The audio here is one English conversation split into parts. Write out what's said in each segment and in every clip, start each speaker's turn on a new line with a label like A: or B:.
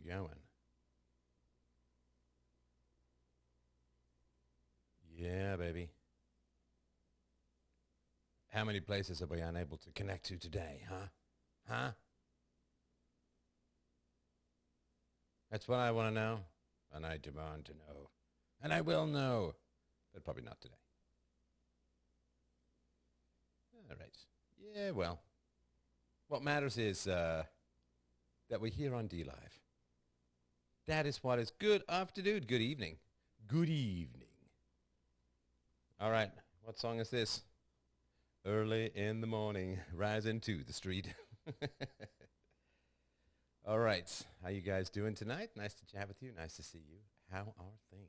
A: going? Yeah, baby. How many places are we unable to connect to today, huh? Huh? That's what I want to know, and I demand to know. And I will know, but probably not today. All right. Yeah, well, what matters is that we're here on D Live. That is what is good afternoon. Good evening. Good evening. All right. What song is this? Early in the morning, rising to the street. All right. How you guys doing tonight? Nice to chat with you. Nice to see you. How are things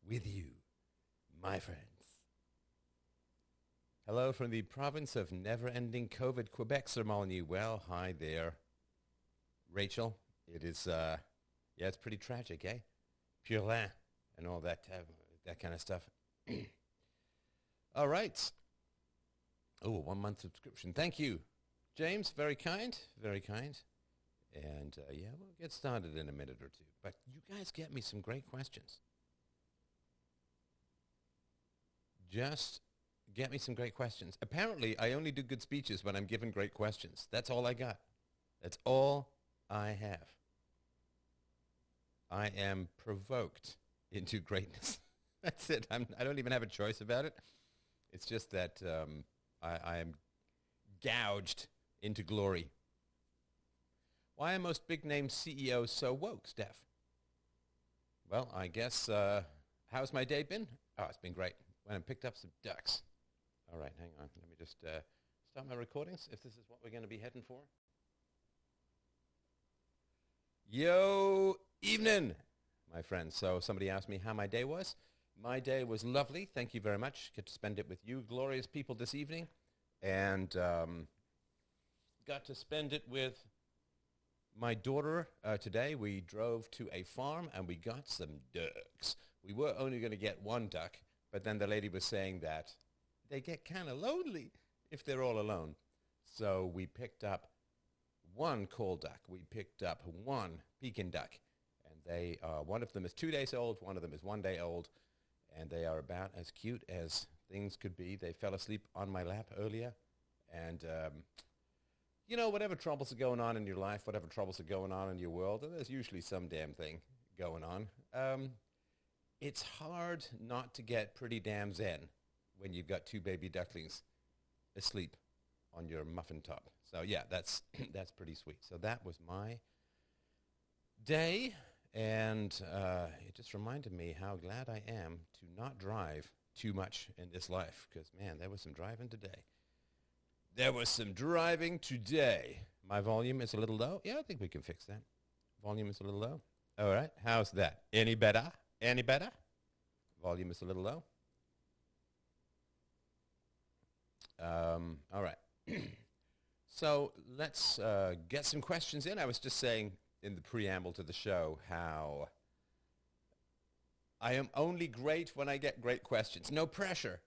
A: with you, my friends? Hello from the province of never-ending COVID, Quebec, Sir Molyneux. Well, hi there, Rachel. It is, yeah, it's pretty tragic, eh? Purlin and all that kind of stuff. All right. Oh, 1 month subscription. Thank you, James. Very kind. Very kind. And, yeah, we'll get started in a minute or two. But you guys get me some great questions. Just get me some great questions. Apparently, I only do good speeches when I'm given great questions. That's all I got. That's all I have. I am provoked into greatness. That's it. I don't even have a choice about it. It's just that I am gouged into glory. Why are most big-name CEOs so woke, Steph? Well, I guess, how's my day been? Oh, it's been great. Went and picked up some ducks. All right, hang on. Let me just start my recordings, if this is what we're going to be heading for. Yo, evening, my friends. So somebody asked me how my day was. My day was lovely. Thank you very much. Get to spend it with you glorious people this evening. And got to spend it with my daughter today. We drove to a farm and we got some ducks. We were only going to get one duck, but then the lady was saying that they get kind of lonely if they're all alone. So we picked up one call duck. We picked up one Pekin duck. And they one of them is 2 days old, one of them is 1 day old, and they are about as cute as things could be. They fell asleep on my lap earlier. And, you know, whatever troubles are going on in your life, whatever troubles are going on in your world, and there's usually some damn thing going on, it's hard not to get pretty damn zen when you've got two baby ducklings asleep on your muffin top. So, yeah, that's that's pretty sweet. So that was my day, and it just reminded me how glad I am to not drive too much in this life, because, man, there was some driving today. There was some driving today. My volume is a little low. Yeah, I think we can fix that. Volume is a little low. All right. How's that? Any better? Any better? Volume is a little low. All right. So let's get some questions in. I was just saying in the preamble to the show how I am only great when I get great questions. No pressure.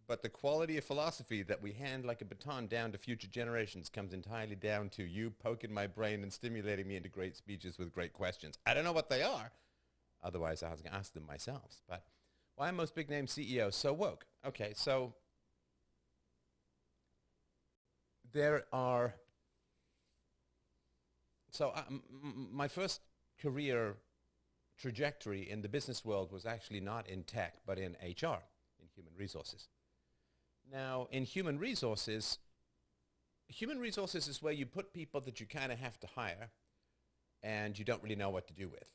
A: But the quality of philosophy that we hand like a baton down to future generations comes entirely down to you poking my brain and stimulating me into great speeches with great questions. I don't know what they are. Otherwise, I was going to ask them myself. But why are most big-name CEOs so woke? Okay, so there are... So my first career trajectory in the business world was actually not in tech, but in HR, in human resources. Now, in human resources is where you put people that you kind of have to hire and you don't really know what to do with.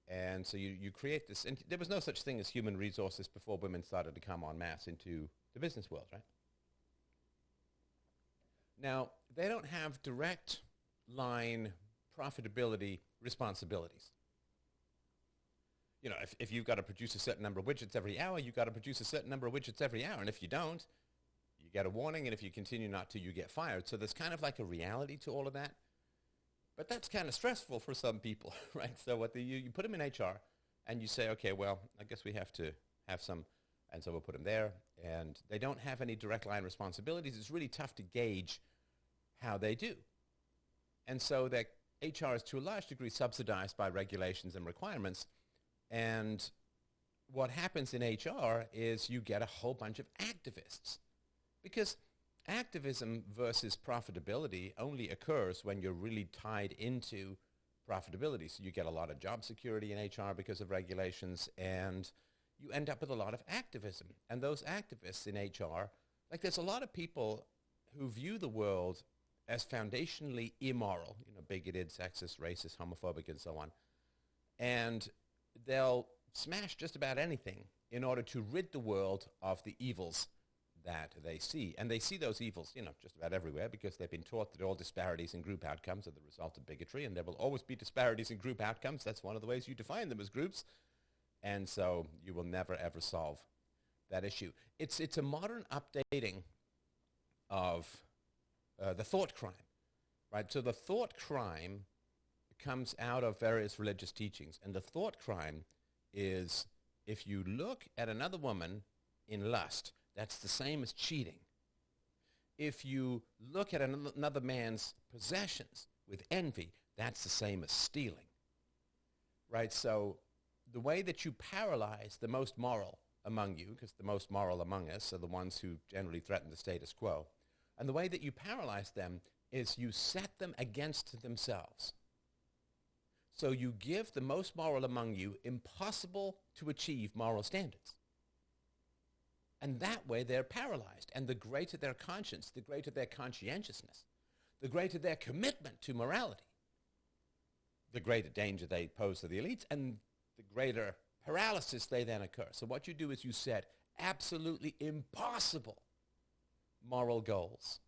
A: And so you create this, and there was no such thing as human resources before women started to come en masse into the business world, right? Now, they don't have direct line profitability responsibilities. You know, if you've got to produce a certain number of widgets every hour, you've got to produce a certain number of widgets every hour. And if you don't, you get a warning, and if you continue not to, you get fired. So there's kind of like a reality to all of that. But that's kind of stressful for some people, right? So what you put them in HR, and you say, okay, well, I guess we have to have some, and so we'll put them there. And they don't have any direct line responsibilities. It's really tough to gauge how they do. And so HR is to a large degree subsidized by regulations and requirements. And what happens in HR is you get a whole bunch of activists. Because activism versus profitability only occurs when you're really tied into profitability. So you get a lot of job security in HR because of regulations, and you end up with a lot of activism. And those activists in HR, like there's a lot of people who view the world as foundationally immoral, bigoted, sexist, racist, homophobic, and so on. And they'll smash just about anything in order to rid the world of the evils that they see. And they see those evils, just about everywhere, because they've been taught that all disparities in group outcomes are the result of bigotry, and there will always be disparities in group outcomes. That's one of the ways you define them as groups. And so you will never, ever solve that issue. It's a modern updating of the thought crime, right? So the thought crime comes out of various religious teachings. And the thought crime is if you look at another woman in lust, that's the same as cheating. If you look at another man's possessions with envy, that's the same as stealing, right? So the way that you paralyze the most moral among you, because the most moral among us are the ones who generally threaten the status quo, and the way that you paralyze them is you set them against themselves. So you give the most moral among you impossible to achieve moral standards. And that way they're paralyzed. And the greater their conscience, the greater their conscientiousness, the greater their commitment to morality, the greater danger they pose to the elites, and the greater paralysis they then occur. So what you do is you set absolutely impossible moral goals.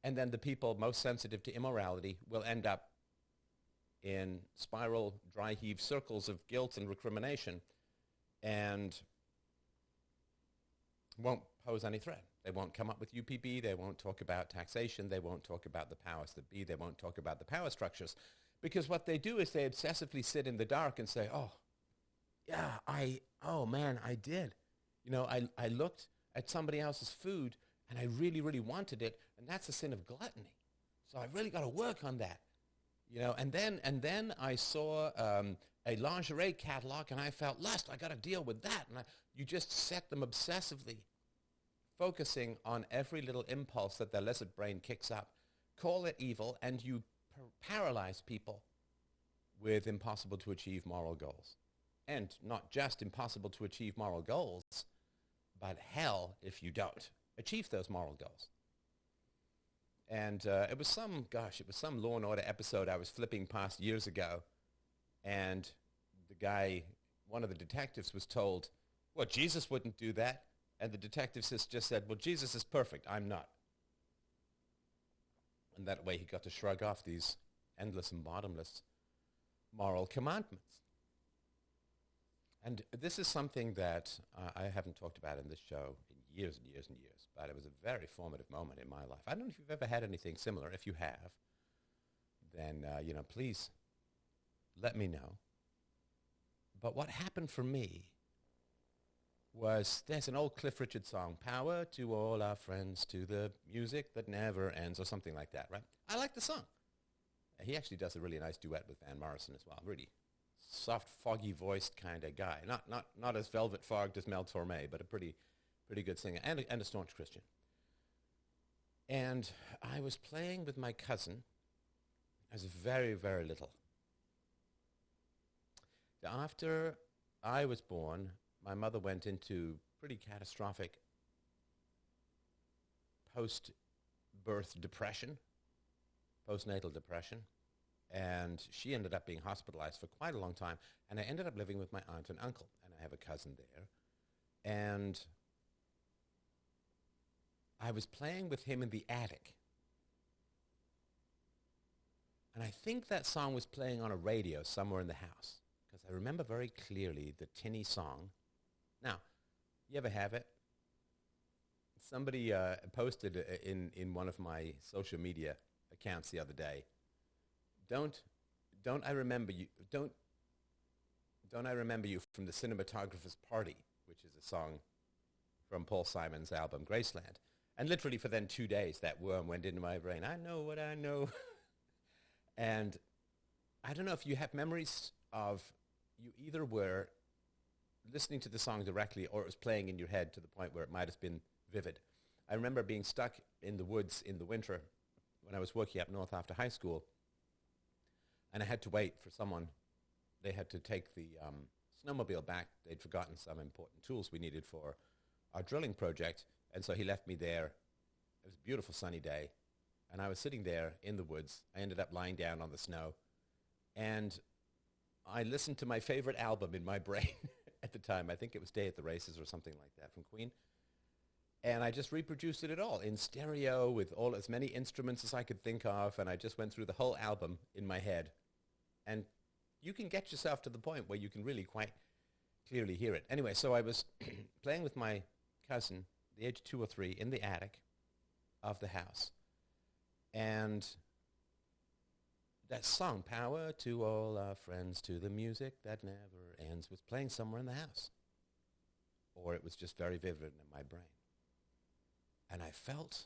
A: And then the people most sensitive to immorality will end up in spiral, dry heave circles of guilt and recrimination, and won't pose any threat. They won't come up with UPB, they won't talk about taxation, they won't talk about the powers that be, they won't talk about the power structures. Because what they do is they obsessively sit in the dark and say, oh man, I did. I looked at somebody else's food and I really, really wanted it, and that's a sin of gluttony. So I really got to work on that. And then I saw a lingerie catalog and I felt lust. I got to deal with that. And you just set them obsessively focusing on every little impulse that their lizard brain kicks up. Call it evil, and you paralyze people with impossible to achieve moral goals. And not just impossible to achieve moral goals, but hell if you don't achieve those moral goals. And it was some Law and Order episode I was flipping past years ago, and one of the detectives was told, well, Jesus wouldn't do that. And the detective just said, well, Jesus is perfect, I'm not. And that way he got to shrug off these endless and bottomless moral commandments. And this is something that I haven't talked about in this show in years and years and years, but it was a very formative moment in my life. I don't know if you've ever had anything similar. If you have, then, please let me know. But what happened for me was, there's an old Cliff Richard song, power to all our friends, to the music that never ends, or something like that, right? I like the song. He actually does a really nice duet with Van Morrison as well. Really soft, foggy-voiced kind of guy. Not as velvet-fogged as Mel Torme, but a pretty good singer, and a staunch Christian. And I was playing with my cousin. I was very, very little. After I was born, my mother went into pretty catastrophic post-birth depression, postnatal depression, and she ended up being hospitalized for quite a long time, and I ended up living with my aunt and uncle, and I have a cousin there, and I was playing with him in the attic, and I think that song was playing on a radio somewhere in the house, because I remember very clearly the tinny song. Now, you ever have it? Somebody posted in one of my social media accounts the other day, Don't I remember you from the Cinematographer's Party, which is a song from Paul Simon's album Graceland. And literally for then 2 days that worm went into my brain. I know what I know. And I don't know if you have memories of you either were listening to the song directly or it was playing in your head to the point where it might have been vivid. I remember being stuck in the woods in the winter when I was working up north after high school, and I had to wait for someone. They had to take the snowmobile back. They'd forgotten some important tools we needed for our drilling project, and so he left me there. It was a beautiful sunny day, and I was sitting there in the woods. I ended up lying down on the snow, and I listened to my favorite album in my brain at the time. I think it was Day at the Races or something like that from Queen. And I just reproduced it all in stereo with as many instruments as I could think of, and I just went through the whole album in my head. And you can get yourself to the point where you can really quite clearly hear it. Anyway, so I was playing with my cousin, the age of 2 or 3, in the attic of the house. And that song, Power to All Our Friends, to the Music That Never Ends, was playing somewhere in the house. Or it was just very vivid in my brain. And I felt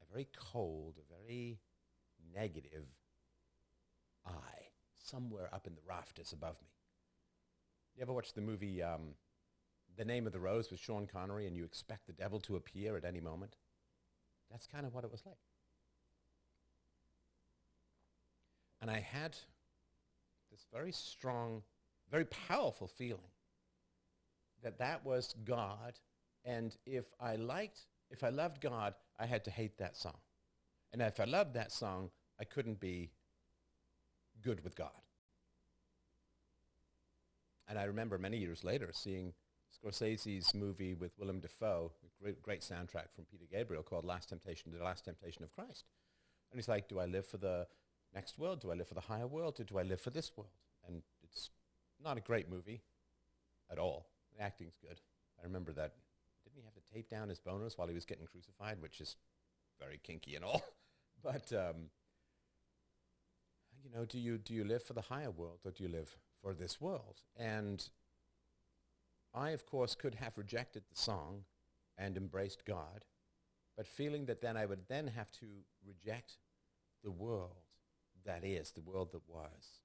A: a very cold, a very negative eye somewhere up in the rafters above me. You ever watch the movie The Name of the Rose with Sean Connery, and you expect the devil to appear at any moment? That's kind of what it was like. And I had this very strong, very powerful feeling that that was God. And if I loved God, I had to hate that song. And if I loved that song, I couldn't be good with God. And I remember many years later seeing Scorsese's movie with Willem Dafoe, a great soundtrack from Peter Gabriel called The Last Temptation of Christ. And he's like, do I live for the next world? Do I live for the higher world? Or do I live for this world? And it's not a great movie at all. The acting's good. I remember that. Didn't he have to tape down his boners while he was getting crucified, which is very kinky and all? But, do you live for the higher world or do you live for this world? And I, of course, could have rejected the song and embraced God, but feeling that then I would then have to reject the world that is, the world that was.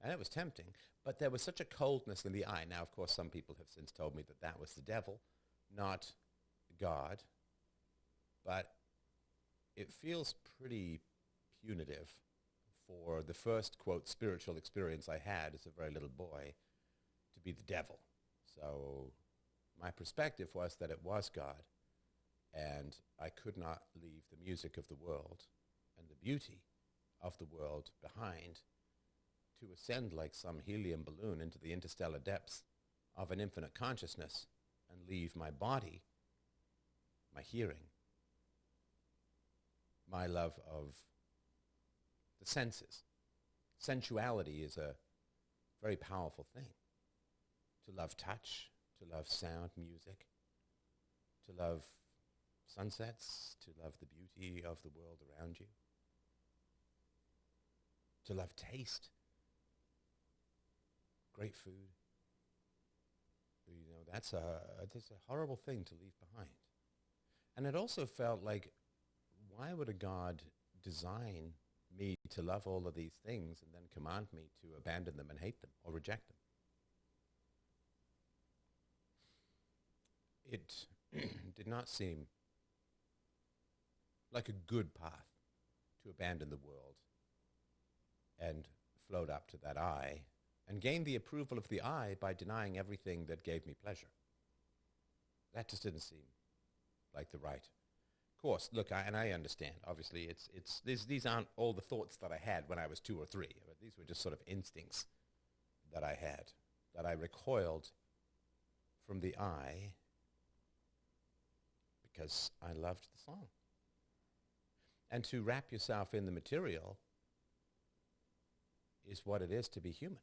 A: And it was tempting, but there was such a coldness in the eye. Now, of course, some people have since told me that that was the devil, not God, but it feels pretty punitive for the first, quote, spiritual experience I had as a very little boy to be the devil. So my perspective was that it was God, and I could not leave the music of the world and the beauty of the world behind to ascend like some helium balloon into the interstellar depths of an infinite consciousness and leave my body, my hearing, my love of the senses. Sensuality is a very powerful thing. To love touch, to love sound, music, to love sunsets, to love the beauty of the world around you, to love taste, great food. That's a horrible thing to leave behind. And it also felt like, why would a God design me to love all of these things and then command me to abandon them and hate them or reject them? It did not seem like a good path to abandon the world and float up to that eye and gain the approval of the eye by denying everything that gave me pleasure. That just didn't seem like the right course. Look, I understand. Obviously, these aren't all the thoughts that I had when I was 2 or 3. But these were just sort of instincts that I had, that I recoiled from the eye because I loved the song. And to wrap yourself in the material is what it is to be human.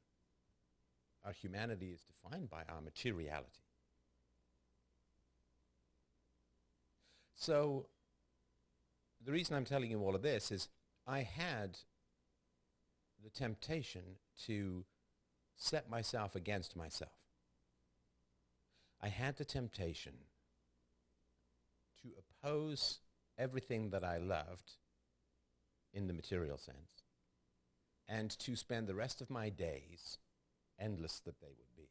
A: Our humanity is defined by our materiality. So the reason I'm telling you all of this is I had the temptation to set myself against myself. I had the temptation to oppose everything that I loved in the material sense, and to spend the rest of my days, endless that they would be,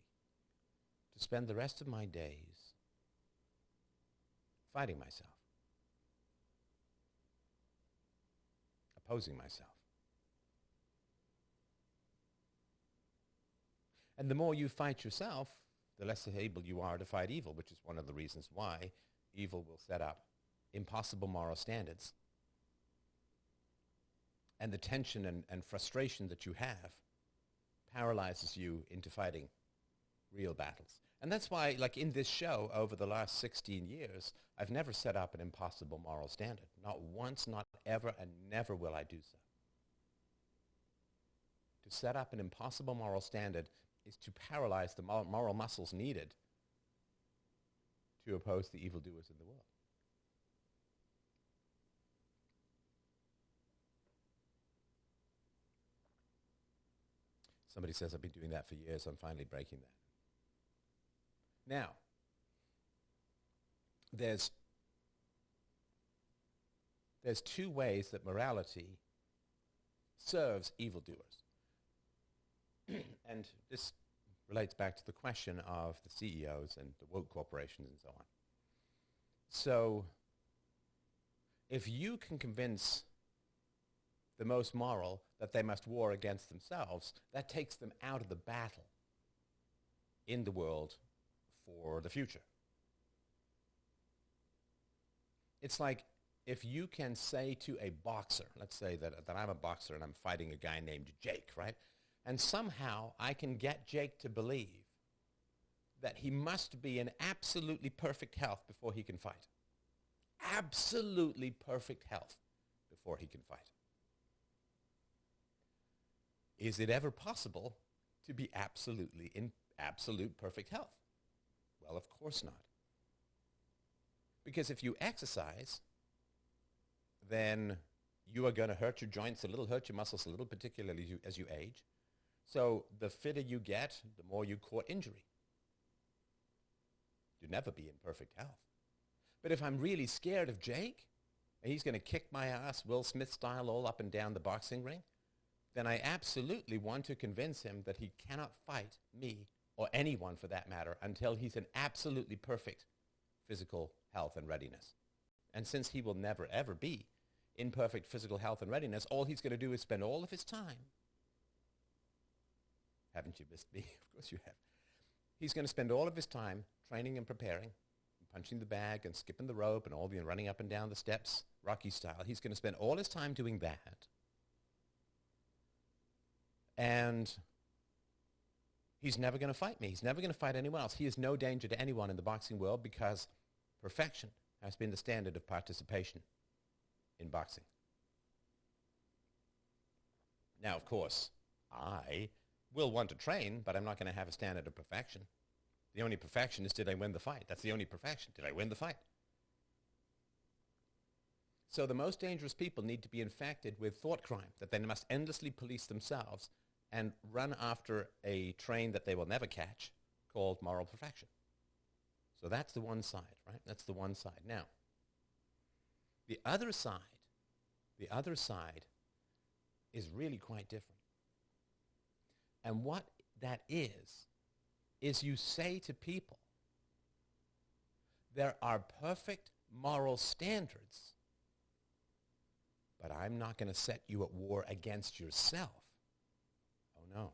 A: to spend the rest of my days fighting myself, opposing myself. And the more you fight yourself, the less able you are to fight evil, which is one of the reasons why evil will set up impossible moral standards. And the tension and frustration that you have paralyzes you into fighting real battles. And that's why, like in this show, over the last 16 years, I've never set up an impossible moral standard. Not once, not ever, and never will I do so. To set up an impossible moral standard is to paralyze the moral muscles needed to oppose the evildoers in the world. Somebody says, I've been doing that for years, I'm finally breaking that. Now, there's two ways that morality serves evildoers. And this relates back to the question of the CEOs and the woke corporations and so on. So, if you can convince the most moral that they must war against themselves, that takes them out of the battle in the world for the future. It's like if you can say to a boxer, let's say that I'm a boxer and I'm fighting a guy named Jake, right? And somehow I can get Jake to believe that he must be in absolutely perfect health before he can fight. Absolutely perfect health before he can fight. Is it ever possible to be absolutely in absolute perfect health? Well, of course not. Because if you exercise, then you are going to hurt your joints a little, hurt your muscles a little, particularly as you age. So the fitter you get, the more you court injury. You'll never be in perfect health. But if I'm really scared of Jake, and he's going to kick my ass Will Smith style all up and down the boxing ring, then I absolutely want to convince him that he cannot fight me, or anyone for that matter, until he's in absolutely perfect physical health and readiness. And since he will never ever be in perfect physical health and readiness, all he's going to do is spend all of his time. Haven't you missed me? Of course you have. He's going to spend all of his time training and preparing, and punching the bag and skipping the rope and all the running up and down the steps, Rocky style. He's going to spend all his time doing that. And he's never going to fight me. He's never going to fight anyone else. He is no danger to anyone in the boxing world because perfection has been the standard of participation in boxing. Now, of course, I will want to train, but I'm not going to have a standard of perfection. The only perfection is, did I win the fight? That's the only perfection. Did I win the fight? So the most dangerous people need to be infected with thought crime, that they must endlessly police themselves and run after a train that they will never catch called moral perfection. So that's the one side, right? That's the one side. Now, the other side is really quite different. And what that is you say to people, there are perfect moral standards, but I'm not going to set you at war against yourself. Oh no,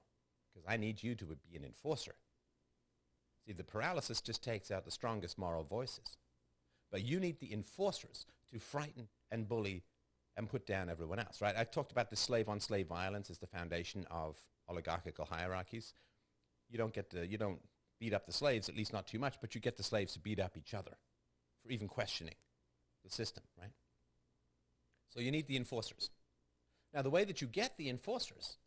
A: because I need you to be an enforcer. See, the paralysis just takes out the strongest moral voices. But you need the enforcers to frighten and bully and put down everyone else, right? I talked about the slave-on-slave violence as the foundation of oligarchical hierarchies. You don't beat up the slaves, at least not too much, but you get the slaves to beat up each other for even questioning the system, right? So you need the enforcers. Now, the way that you get the enforcers,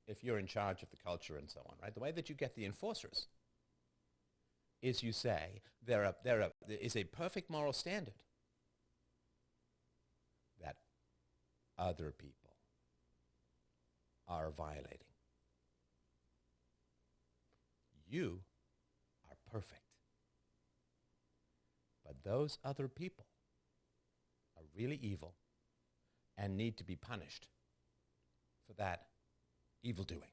A: if you're in charge of the culture and so on, right? The way that you get the enforcers is you say there is a perfect moral standard that other people are violating. You are perfect. But those other people are really evil, and need to be punished for that evil-doing.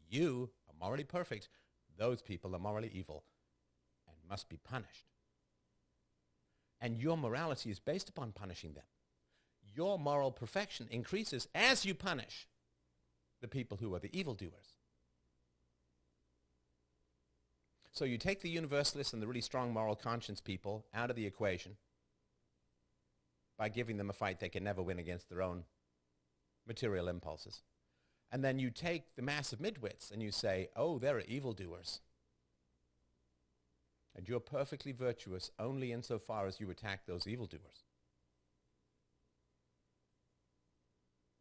A: You are morally perfect. Those people are morally evil and must be punished. And your morality is based upon punishing them. Your moral perfection increases as you punish the people who are the evildoers. So you take the universalists and the really strong moral conscience people out of the equation by giving them a fight they can never win against their own material impulses. And then you take the massive midwits and you say, oh, they're evildoers. And you're perfectly virtuous only insofar as you attack those evildoers.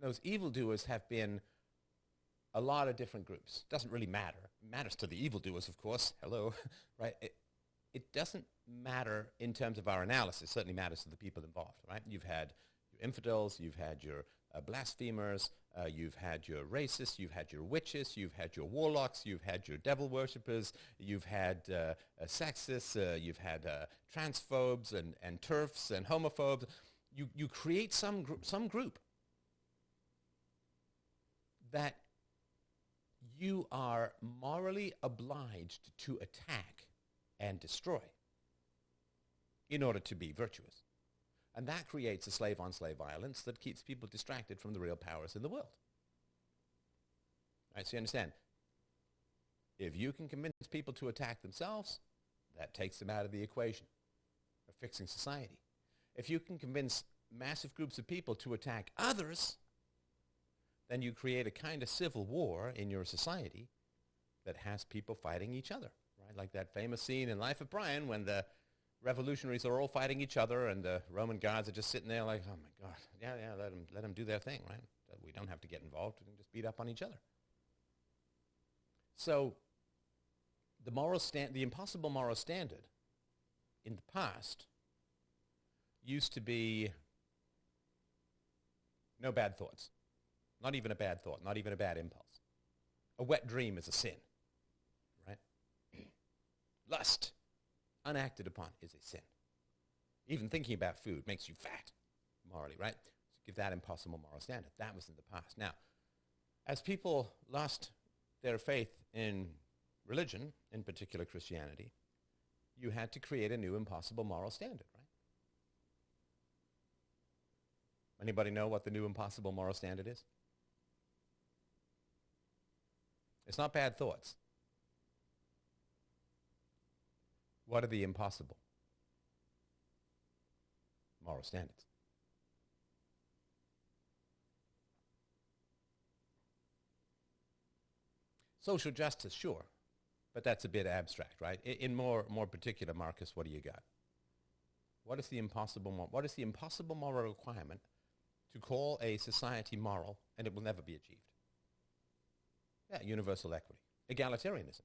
A: Those evildoers have been a lot of different groups. Doesn't really matter. It matters to the evildoers, of course. Hello, right? It doesn't matter in terms of our analysis. It certainly matters to the people involved, right? You've had your infidels, you've had your blasphemers, you've had your racists, you've had your witches, you've had your warlocks, you've had your devil worshippers, you've had sexists, you've had transphobes and turfs and homophobes. You create some group that you are morally obliged to attack and destroy in order to be virtuous. And that creates a slave-on-slave violence that keeps people distracted from the real powers in the world. Right, so you understand, if you can convince people to attack themselves, that takes them out of the equation of fixing society. If you can convince massive groups of people to attack others, then you create a kind of civil war in your society that has people fighting each other, right? Like that famous scene in Life of Brian when the revolutionaries are all fighting each other and the Roman guards are just sitting there like, oh my God, yeah, let them do their thing, right? We don't have to get involved. We can just beat up on each other. So the impossible moral standard in the past used to be no bad thoughts. Not even a bad thought, not even a bad impulse. A wet dream is a sin, right? Lust, unacted upon, is a sin. Even thinking about food makes you fat, morally, right? So give that impossible moral standard. That was in the past. Now, as people lost their faith in religion, in particular Christianity, you had to create a new impossible moral standard, right? Anybody know what the new impossible moral standard is? It's not bad thoughts. What are the impossible moral standards? Social justice, sure, but that's a bit abstract, right? In more particular, Marcus, what do you got? What is the impossible moral requirement to call a society moral, and it will never be achieved? Yeah, universal equity, egalitarianism,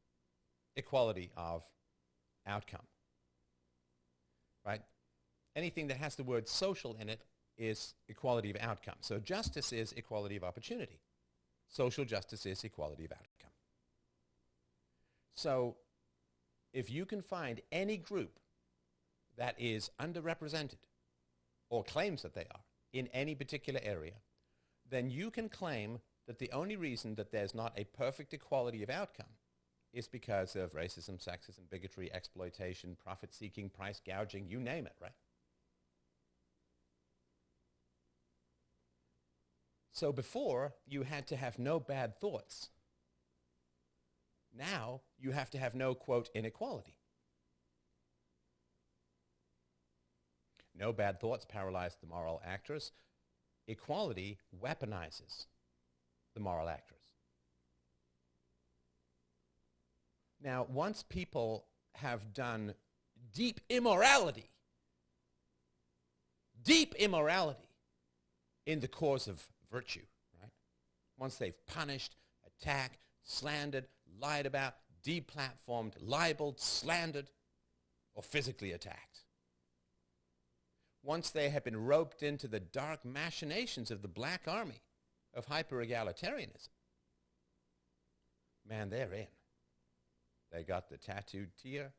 A: equality of outcome, right? Anything that has the word social in it is equality of outcome. So justice is equality of opportunity. Social justice is equality of outcome. So if you can find any group that is underrepresented or claims that they are in any particular area, then you can claim that the only reason that there's not a perfect equality of outcome is because of racism, sexism, bigotry, exploitation, profit-seeking, price gouging, you name it, right? So before, you had to have no bad thoughts. Now, you have to have no, quote, inequality. No bad thoughts paralyze the moral actors. Equality weaponizes the moral actors. Now, once people have done deep immorality in the cause of virtue, right? Once they've punished, attacked, slandered, lied about, deplatformed, libeled, slandered, or physically attacked. Once they have been roped into the dark machinations of the black army of hyper-egalitarianism, man, they're in. They got the tattooed tear.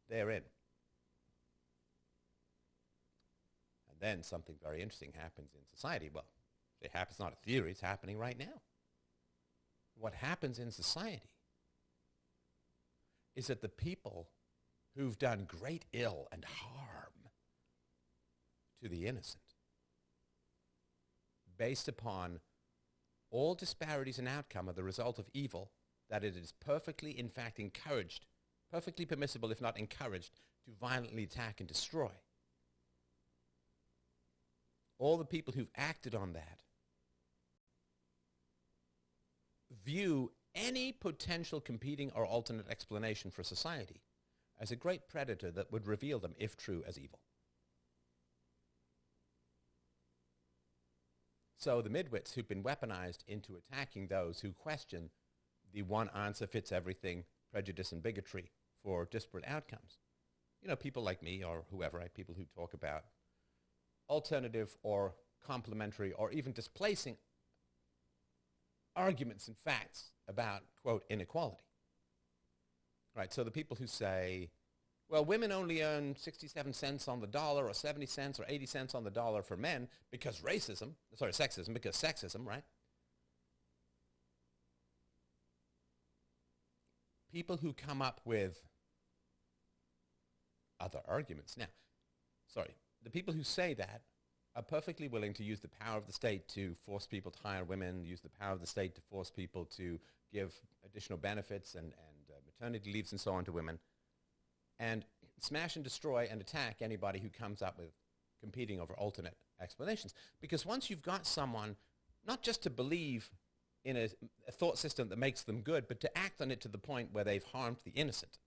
A: They're in. And then something very interesting happens in society. Well, it happens, not a theory, it's happening right now. What happens in society is that the people who've done great ill and harm to the innocent, based upon all disparities in outcome are the result of evil, that it is perfectly, in fact, encouraged, perfectly permissible, if not encouraged, to violently attack and destroy. All the people who've acted on that view any potential competing or alternate explanation for society as a great predator that would reveal them, if true, as evil. So the midwits who've been weaponized into attacking those who question the one answer fits everything, prejudice and bigotry for disparate outcomes. You know, people like me or whoever, right? People who talk about alternative or complementary or even displacing arguments and facts about, quote, inequality. Right, so the people who say, well, women only earn 67 cents on the dollar or 70 cents or 80 cents on the dollar for men because sexism, because sexism, right? People who come up with other arguments. Now, the people who say that are perfectly willing to use the power of the state to force people to hire women, use the power of the state to force people to give additional benefits and maternity leaves and so on to women, and smash and destroy and attack anybody who comes up with competing over alternate explanations. Because once you've got someone, not just to believe in a thought system that makes them good, but to act on it to the point where they've harmed the innocent.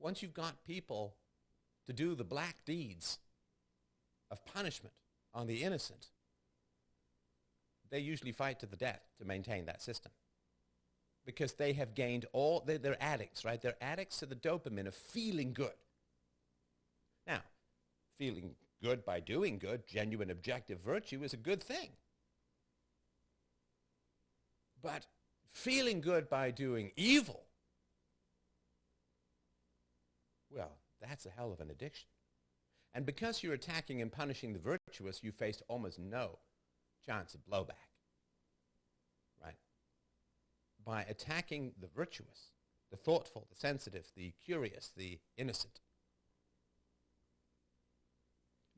A: Once you've got people to do the black deeds of punishment on the innocent, they usually fight to the death to maintain that system. Because they have gained they're addicts, right? They're addicts to the dopamine of feeling good. Now, feeling good by doing good, genuine objective virtue is a good thing. But feeling good by doing evil, well, that's a hell of an addiction. And because you're attacking and punishing the virtuous, you faced almost no chance of blowback, right? By attacking the virtuous, the thoughtful, the sensitive, the curious, the innocent,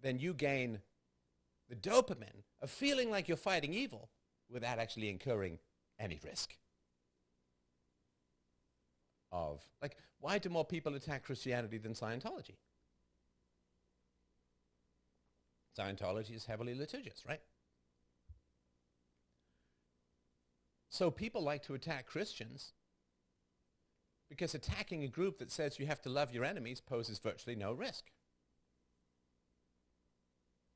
A: then you gain the dopamine of feeling like you're fighting evil without actually incurring any risk. Like, why do more people attack Christianity than Scientology? Scientology is heavily litigious, right? So people like to attack Christians because attacking a group that says you have to love your enemies poses virtually no risk.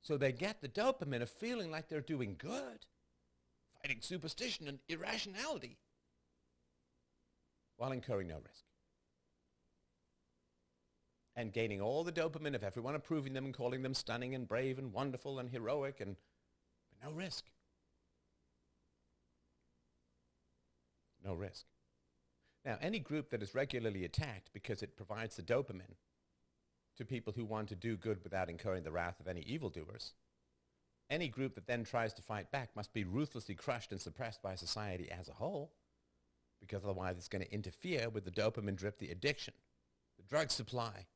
A: So they get the dopamine of feeling like they're doing good, fighting superstition and irrationality, while incurring no risk. And gaining all the dopamine of everyone approving them and calling them stunning and brave and wonderful and heroic, but no risk. No risk. Now, any group that is regularly attacked because it provides the dopamine to people who want to do good without incurring the wrath of any evildoers, any group that then tries to fight back must be ruthlessly crushed and suppressed by society as a whole, because otherwise it's going to interfere with the dopamine drip, the addiction, the drug supply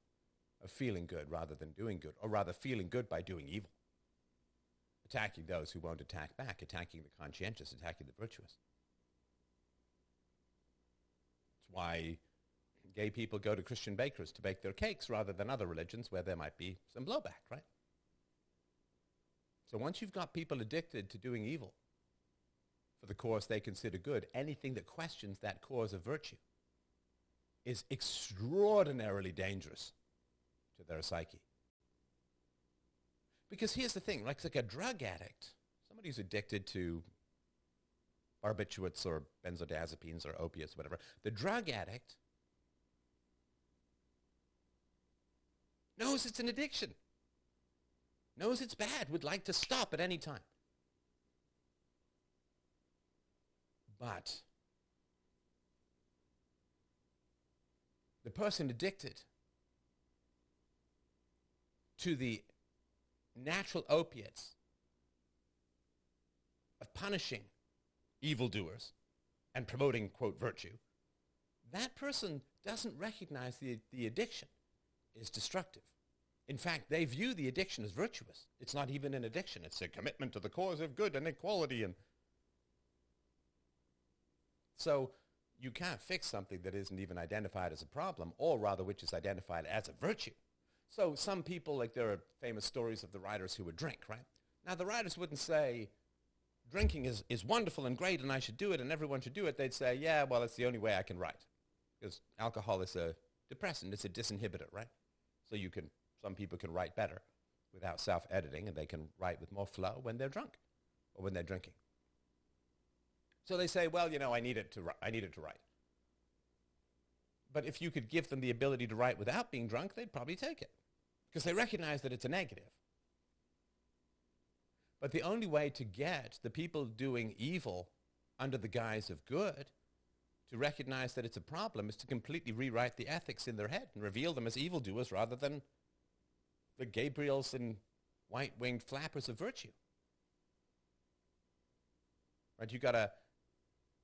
A: of feeling good rather than doing good, or rather feeling good by doing evil, attacking those who won't attack back, attacking the conscientious, attacking the virtuous. It's why gay people go to Christian bakers to bake their cakes rather than other religions where there might be some blowback, right? So once you've got people addicted to doing evil for the cause they consider good, anything that questions that cause of virtue is extraordinarily dangerous to their psyche. Because here's the thing, like a drug addict, somebody who's addicted to barbiturates or benzodiazepines or opiates, whatever, the drug addict knows it's an addiction, knows it's bad, would like to stop at any time. But the person addicted to the natural opiates of punishing evildoers and promoting, quote, virtue, that person doesn't recognize the addiction is destructive. In fact, they view the addiction as virtuous. It's not even an addiction. It's a commitment to the cause of good and equality. And so you can't fix something that isn't even identified as a problem, or rather which is identified as a virtue. So some people, like there are famous stories of the writers who would drink, right? Now the writers wouldn't say, drinking is wonderful and great and I should do it and everyone should do it. They'd say, yeah, well, it's the only way I can write. Because alcohol is a depressant, it's a disinhibitor, right? So some people can write better without self-editing, and they can write with more flow when they're drunk or when they're drinking. So they say, well, I needed to write. But if you could give them the ability to write without being drunk, they'd probably take it because they recognize that it's a negative. But the only way to get the people doing evil under the guise of good to recognize that it's a problem is to completely rewrite the ethics in their head and reveal them as evildoers rather than the Gabriels and white-winged flappers of virtue. Right?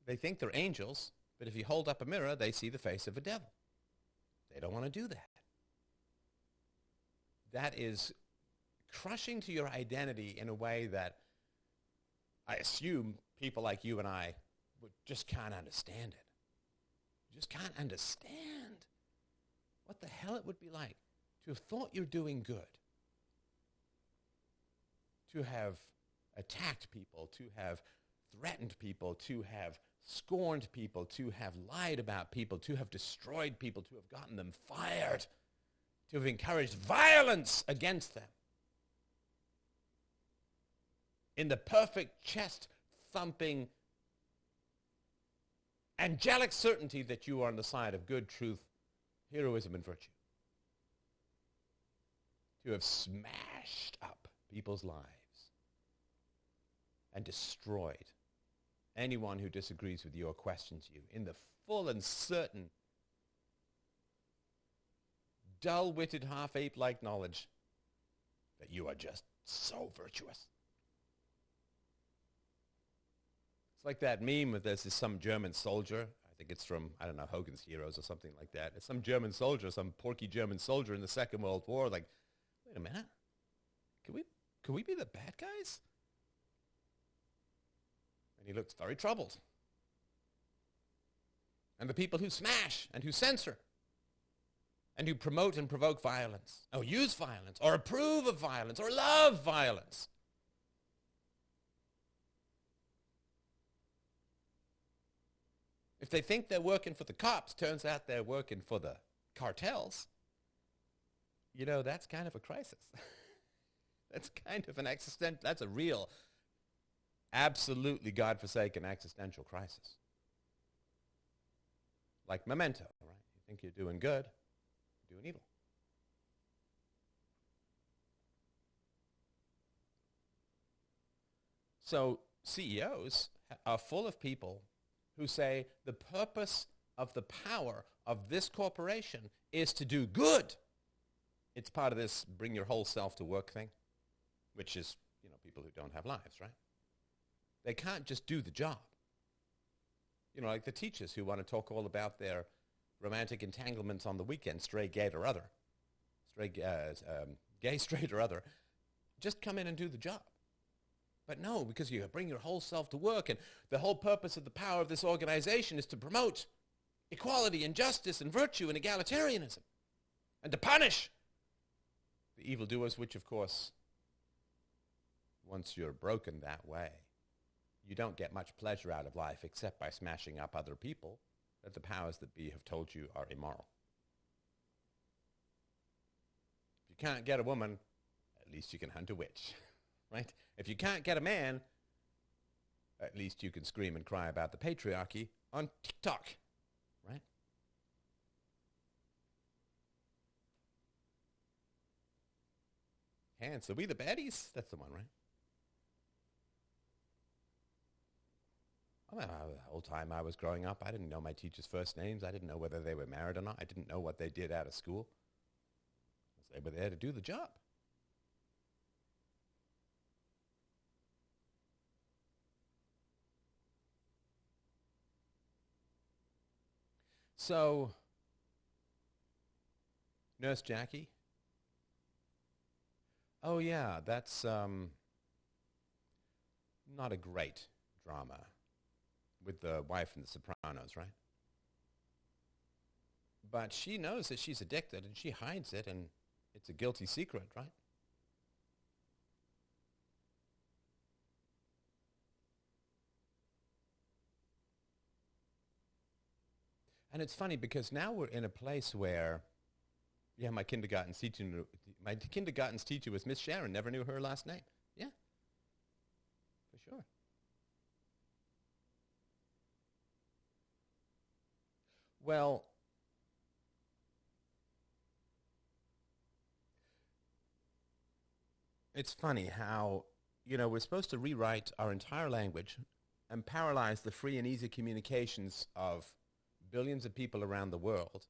A: They think they're angels, but if you hold up a mirror, they see the face of a devil. They don't want to do that. That is crushing to your identity in a way that I assume people like you and I just can't understand it. Just can't understand what the hell it would be like to have thought you're doing good, to have attacked people, to have threatened people, to have scorned people, to have lied about people, to have destroyed people, to have gotten them fired, to have encouraged violence against them. In the perfect chest-thumping angelic certainty that you are on the side of good, truth, heroism, and virtue. To have smashed up people's lives and destroyed anyone who disagrees with you or questions you in the full and certain, dull-witted, half-ape-like knowledge that you are just so virtuous. It's like that meme where there's some German soldier, I think it's from, I don't know, Hogan's Heroes or something like that. It's some German soldier, some porky German soldier in the Second World War, like, wait a minute, can we be the bad guys? And he looks very troubled. And the people who smash and who censor and who promote and provoke violence, or use violence, or approve of violence, or love violence, if they think they're working for the cops, turns out they're working for the cartels, that's kind of a crisis. That's kind of that's a real, absolutely godforsaken existential crisis. Like Memento, right? You think you're doing good, you're doing evil. So CEOs are full of people who say the purpose of the power of this corporation is to do good. It's part of this bring your whole self to work thing, which is, people who don't have lives, right? They can't just do the job. Like the teachers who want to talk all about their romantic entanglements on the weekend, straight, gay, or other, gay, straight, or other, just come in and do the job. But no, because you bring your whole self to work, and the whole purpose of the power of this organization is to promote equality and justice and virtue and egalitarianism, and to punish the evildoers, which, of course, once you're broken that way, you don't get much pleasure out of life except by smashing up other people that the powers that be have told you are immoral. If you can't get a woman, at least you can hunt a witch. Right? If you can't get a man, at least you can scream and cry about the patriarchy on TikTok, right? Hands, are we the baddies? That's the one, right? The whole time I was growing up, I didn't know my teachers' first names. I didn't know whether they were married or not. I didn't know what they did out of school. They were there to do the job. So, Nurse Jackie. Oh yeah, that's not a great drama with the wife from The Sopranos, right? But she knows that she's addicted and she hides it and it's a guilty secret, right? And it's funny because now we're in a place where, yeah, my kindergarten's teacher was Miss Sharon, never knew her last name. Yeah, for sure. Well, it's funny how, we're supposed to rewrite our entire language and paralyze the free and easy communications of billions of people around the world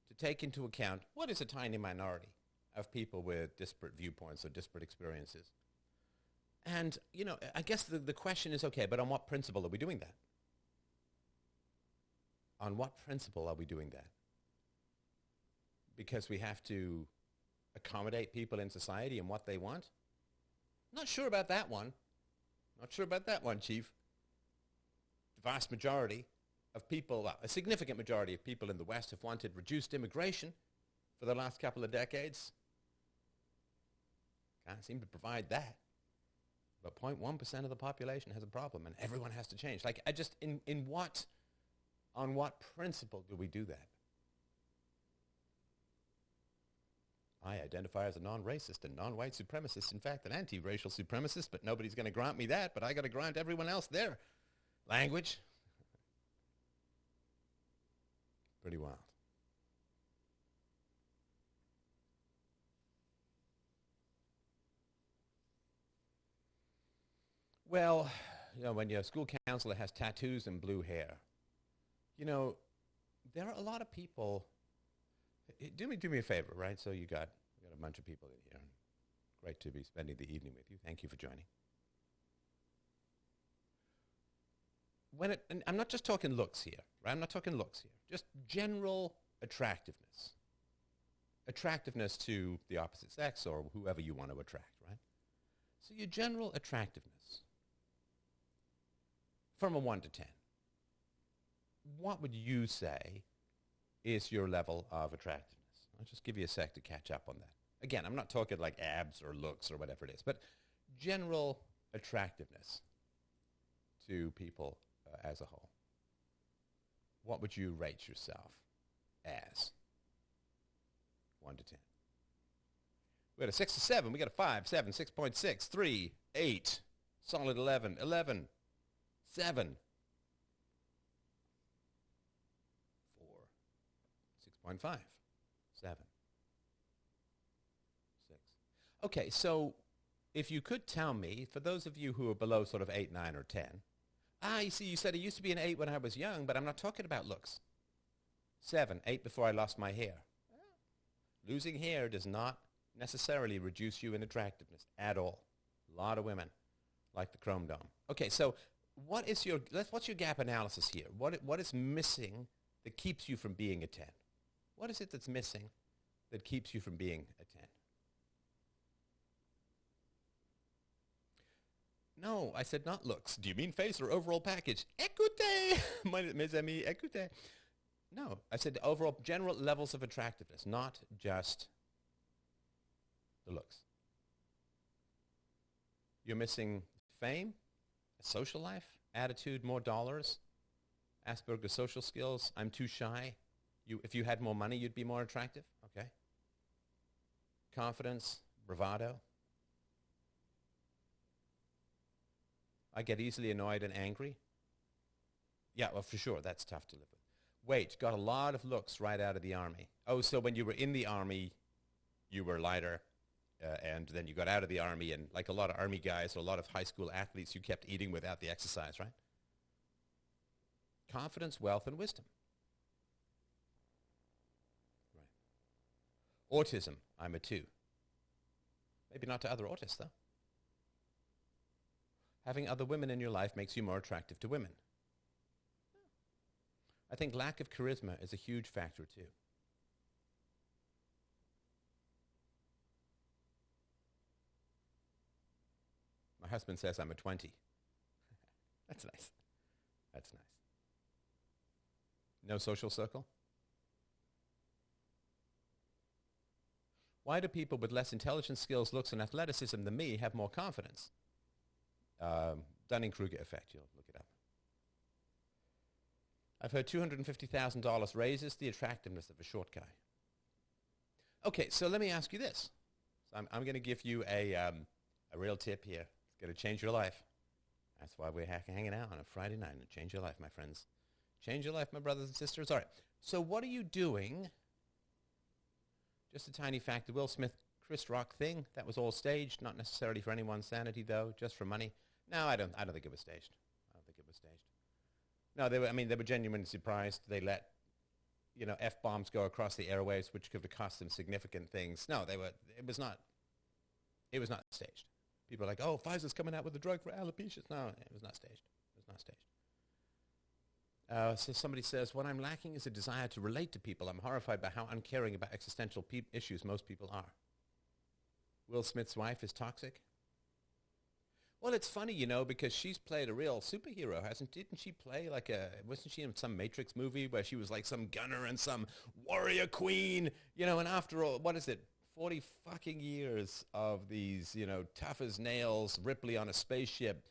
A: to take into account what is a tiny minority of people with disparate viewpoints or disparate experiences. And, I guess the question is, okay, but on what principle are we doing that? On what principle are we doing that? Because we have to accommodate people in society and what they want? Not sure about that one. Not sure about that one, Chief. The vast majority of people, well, a significant majority of people in the West have wanted reduced immigration for the last couple of decades. Can't seem to provide that. But 0.1% of the population has a problem, and everyone has to change. Like, on what principle do we do that? I identify as a non-racist and non-white supremacist, in fact, an anti-racial supremacist, but nobody's going to grant me that, but I got to grant everyone else their language. Pretty wild. Well, when your school counselor has tattoos and blue hair, there are a lot of people. Do me a favor, right? So we got a bunch of people in here. Great to be spending the evening with you. Thank you for joining. And I'm not just talking looks here, right? I'm not talking looks here. Just general attractiveness. Attractiveness to the opposite sex or whoever you want to attract, right? So your general attractiveness from a 1 to 10. What would you say is your level of attractiveness? I'll just give you a sec to catch up on that. Again, I'm not talking like abs or looks or whatever it is, but general attractiveness to people as a whole. What would you rate yourself as? 1 to 10. We got a 6 to 7. We got a 5, 7, 6.6, 3, 8, solid 11, 11, 7, 4, 6.5, 7, 6. Okay, so if you could tell me, for those of you who are below sort of 8, 9, or 10, you see, you said it used to be an 8 when I was young, but I'm not talking about looks. 7, 8 before I lost my hair. Losing hair does not necessarily reduce you in attractiveness at all. A lot of women like the chrome dome. Okay, so what's your gap analysis here? What is missing that keeps you from being a 10? What is it that's missing that keeps you from being a 10? No, I said not looks. Do you mean face or overall package? Écoutez, mes amis, écoutez. No, I said overall general levels of attractiveness, not just the looks. You're missing fame, a social life, attitude, more dollars, Asperger's social skills. I'm too shy. If you had more money, you'd be more attractive. Okay. Confidence, bravado. I get easily annoyed and angry. Yeah, well, for sure, that's tough to live with. Wait, got a lot of looks right out of the army. Oh, so when you were in the army, you were lighter, and then you got out of the army, and like a lot of army guys or a lot of high school athletes, you kept eating without the exercise, right? Confidence, wealth, and wisdom. Right. Autism, I'm a 2. Maybe not to other autists, though. Having other women in your life makes you more attractive to women. I think lack of charisma is a huge factor too. My husband says I'm a 20. That's nice. That's nice. No social circle? Why do people with less intelligence, skills, looks, and athleticism than me have more confidence? Dunning-Kruger effect. You'll look it up. I've heard $250,000 raises the attractiveness of a short guy. Okay, so let me ask you this. So I'm going to give you a real tip here. It's going to change your life. That's why we're hanging out on a Friday night. It'll change your life, my friends. Change your life, my brothers and sisters. All right. So what are you doing? Just a tiny fact, the Will Smith, Chris Rock thing, that was all staged, not necessarily for anyone's sanity, though, just for money. No, I don't think it was staged. I don't think it was staged. No, they were genuinely surprised. They let, F-bombs go across the airwaves, which could have cost them significant things. No, it was not staged. People are like, oh, Pfizer's coming out with a drug for alopecia. No, it was not staged. It was not staged. So somebody says, what I'm lacking is a desire to relate to people. I'm horrified by how uncaring about existential issues most people are. Will Smith's wife is toxic. Well, it's funny, because she's played a real superhero, didn't she play wasn't she in some Matrix movie where she was like some gunner and some warrior queen, and after all, what is it, 40 fucking years of these, tough as nails, Ripley on a spaceship,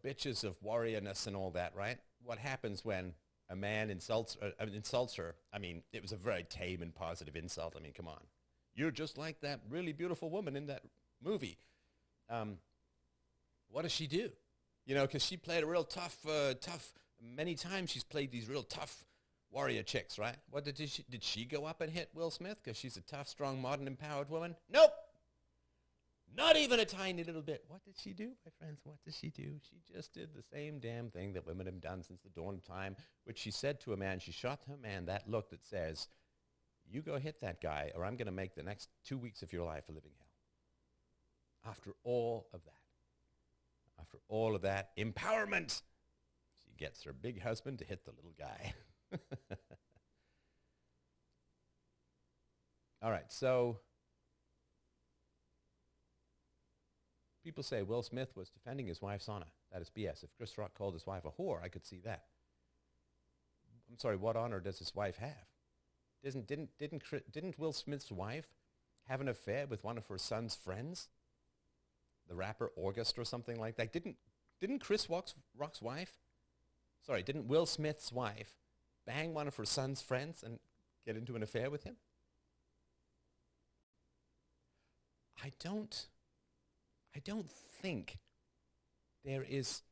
A: bitches of warriorness and all that, right? What happens when a man insults her? I mean, it was a very tame and positive insult. I mean, come on. You're just like that really beautiful woman in that movie. What does she do? Because she played a real tough, many times she's played these real tough warrior chicks, right? What did she go up and hit Will Smith because she's a tough, strong, modern, empowered woman? Nope. Not even a tiny little bit. What did she do, my friends? What did she do? She just did the same damn thing that women have done since the dawn of time, which she said to a man. She shot her man that look that says, you go hit that guy or I'm going to make the next 2 weeks of your life a living hell. After all of that empowerment, she gets her big husband to hit the little guy. All right, so people say Will Smith was defending his wife's honor. That is BS. If Chris Rock called his wife a whore, I could see that. I'm sorry, what honor does his wife have? Didn't Will Smith's wife have an affair with one of her son's friends? The rapper August or something like that? Didn't Chris Rock's wife, didn't Will Smith's wife bang one of her son's friends and get into an affair with him? I don't think there is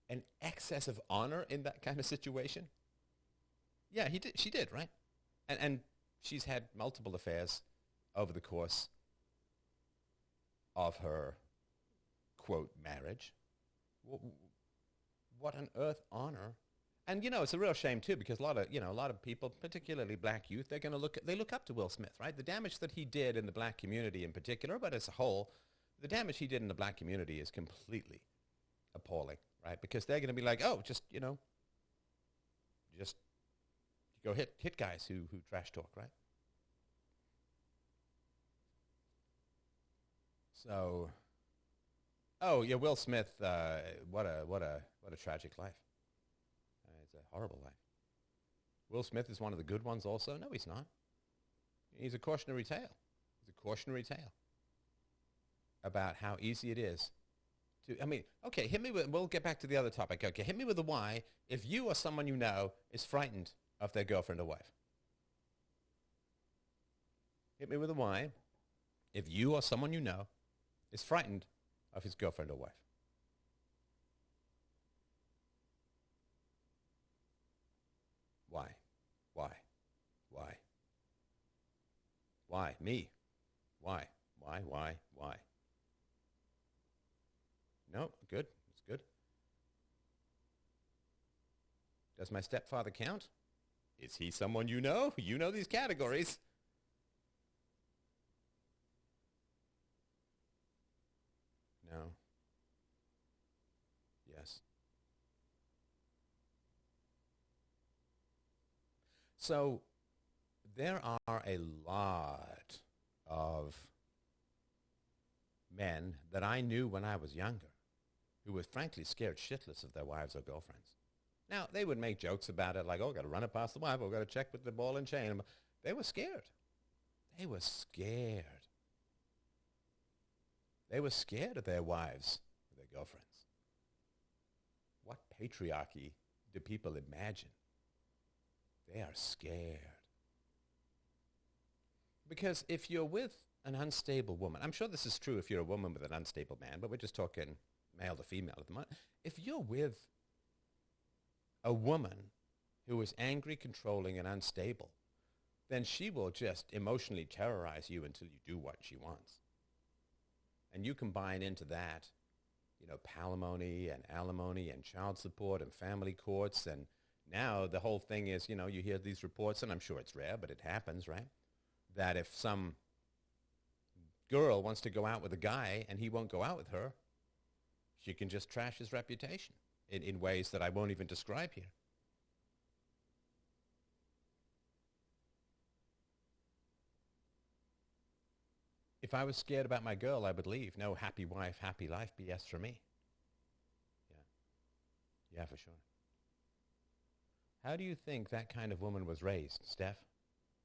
A: an excess of honor in that kind of situation. Yeah, she did, right? And she's had multiple affairs over the course of her, quote, marriage. What on earth honor? And, it's a real shame, too, because a lot of people, particularly black youth, they look up to Will Smith, right? The damage that he did in the black community in particular, but as a whole, the damage he did in the black community is completely appalling, right? Because they're going to be like, oh, just go hit guys who trash talk, right? So, oh yeah, Will Smith, what a tragic life. It's a horrible life. Will Smith is one of the good ones also. No, he's not. He's a cautionary tale. He's a cautionary tale about how easy it is to, okay, hit me with, we'll get back to the other topic. Okay, hit me with the why if you or someone you know is frightened of their girlfriend or wife. Hit me with the why if you or someone you know is frightened of his girlfriend or wife. Why? Why? Why? Why? Me? Why? Why? No, good. It's good. Does my stepfather count? Is he someone you know? You know these categories. No. Yes. So there are a lot of men that I knew when I was younger who were frankly scared shitless of their wives or girlfriends. Now, they would make jokes about it like, oh, got to run it past the wife, oh, got to check with the ball and chain. They were scared. They were scared. They were scared of their wives or their girlfriends. What patriarchy do people imagine? They are scared. Because if you're with an unstable woman, I'm sure this is true if you're a woman with an unstable man, but we're just talking male to female at the moment. If you're with a woman who is angry, controlling, and unstable, then she will just emotionally terrorize you until you do what she wants. And you combine into that, palimony and alimony and child support and family courts. And now the whole thing is, you hear these reports, and I'm sure it's rare, but it happens, right? That if some girl wants to go out with a guy and he won't go out with her, she can just trash his reputation in ways that I won't even describe here. If I was scared about my girl, I would leave. No happy wife, happy life BS for me. Yeah, for sure. How do you think that kind of woman was raised, Steph?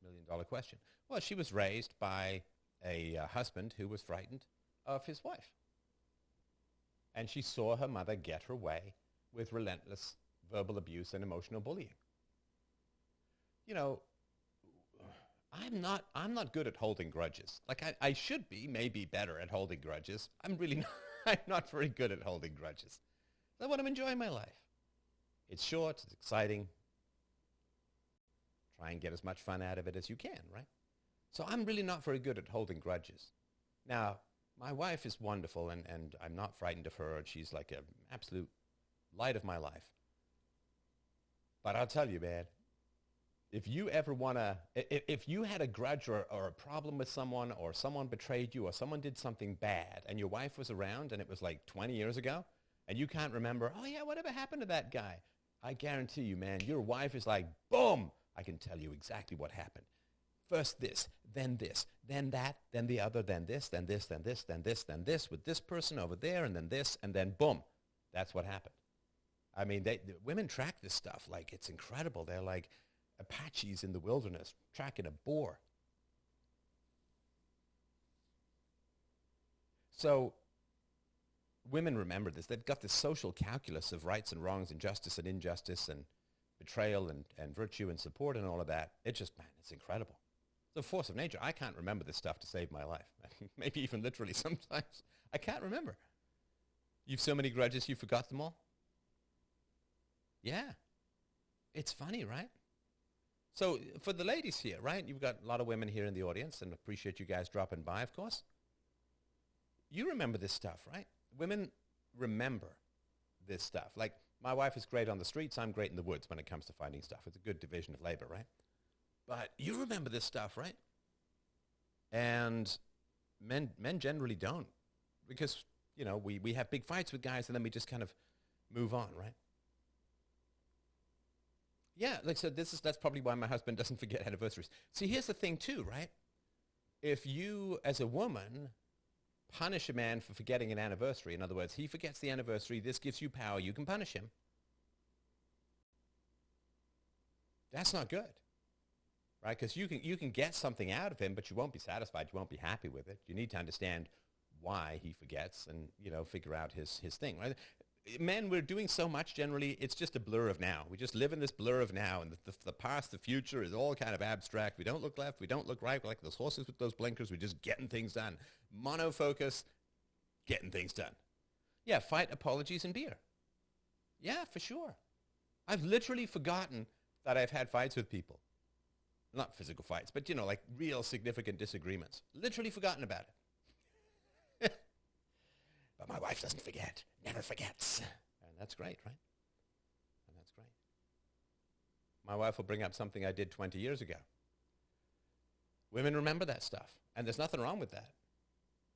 A: $1 million question. Well, she was raised by a husband who was frightened of his wife. And she saw her mother get her way with relentless verbal abuse and emotional bullying. I'm not good at holding grudges. Like I should be maybe better at holding grudges. I'm really not, I'm not very good at holding grudges. I want to enjoy my life. It's short, it's exciting. Try and get as much fun out of it as you can, right? So I'm really not very good at holding grudges. Now, my wife is wonderful, and I'm not frightened of her, and she's like an absolute light of my life. But I'll tell you, man, if you ever if you had a grudge or a problem with someone, or someone betrayed you, or someone did something bad, and your wife was around, and it was like 20 years ago, and you can't remember, oh yeah, whatever happened to that guy? I guarantee you, man, your wife is like, boom, I can tell you exactly what happened. First this, then that, then the other, then this, then this, then this, then this, then this, with this person over there, and then this, and then boom. That's what happened. I mean, the women track this stuff like it's incredible. They're like Apaches in the wilderness tracking a boar. So women remember this. They've got this social calculus of rights and wrongs and justice and injustice and betrayal and virtue and support and all of that. It's incredible. It's a force of nature. I can't remember this stuff to save my life. Maybe even literally sometimes. I can't remember. You've so many grudges you forgot them all? Yeah. It's funny, right? So for the ladies here, right? You've got a lot of women here in the audience, and appreciate you guys dropping by, of course. You remember this stuff, right? Women remember this stuff. Like, my wife is great on the streets. I'm great in the woods when it comes to finding stuff. It's a good division of labor, right? But you remember this stuff, right? And men generally don't, because, we have big fights with guys, and then we just kind of move on, right? Yeah, like I said, that's probably why my husband doesn't forget anniversaries. See, here's the thing too, right? If you, as a woman, punish a man for forgetting an anniversary, in other words, he forgets the anniversary, this gives you power, you can punish him. That's not good, right? Because you can get something out of him, but you won't be satisfied, you won't be happy with it. You need to understand why he forgets and, figure out his thing, right? Men, we're doing so much generally, it's just a blur of now. We just live in this blur of now, and the past, the future is all kind of abstract. We don't look left, we don't look right. We're like those horses with those blinkers. We're just getting things done. Monofocus, getting things done. Yeah, fight, apologies, and beer. Yeah, for sure. I've literally forgotten that I've had fights with people. Not physical fights, but, like real significant disagreements. Literally forgotten about it. But my wife doesn't forget, never forgets. And that's great, right? And that's great. My wife will bring up something I did 20 years ago. Women remember that stuff, and there's nothing wrong with that.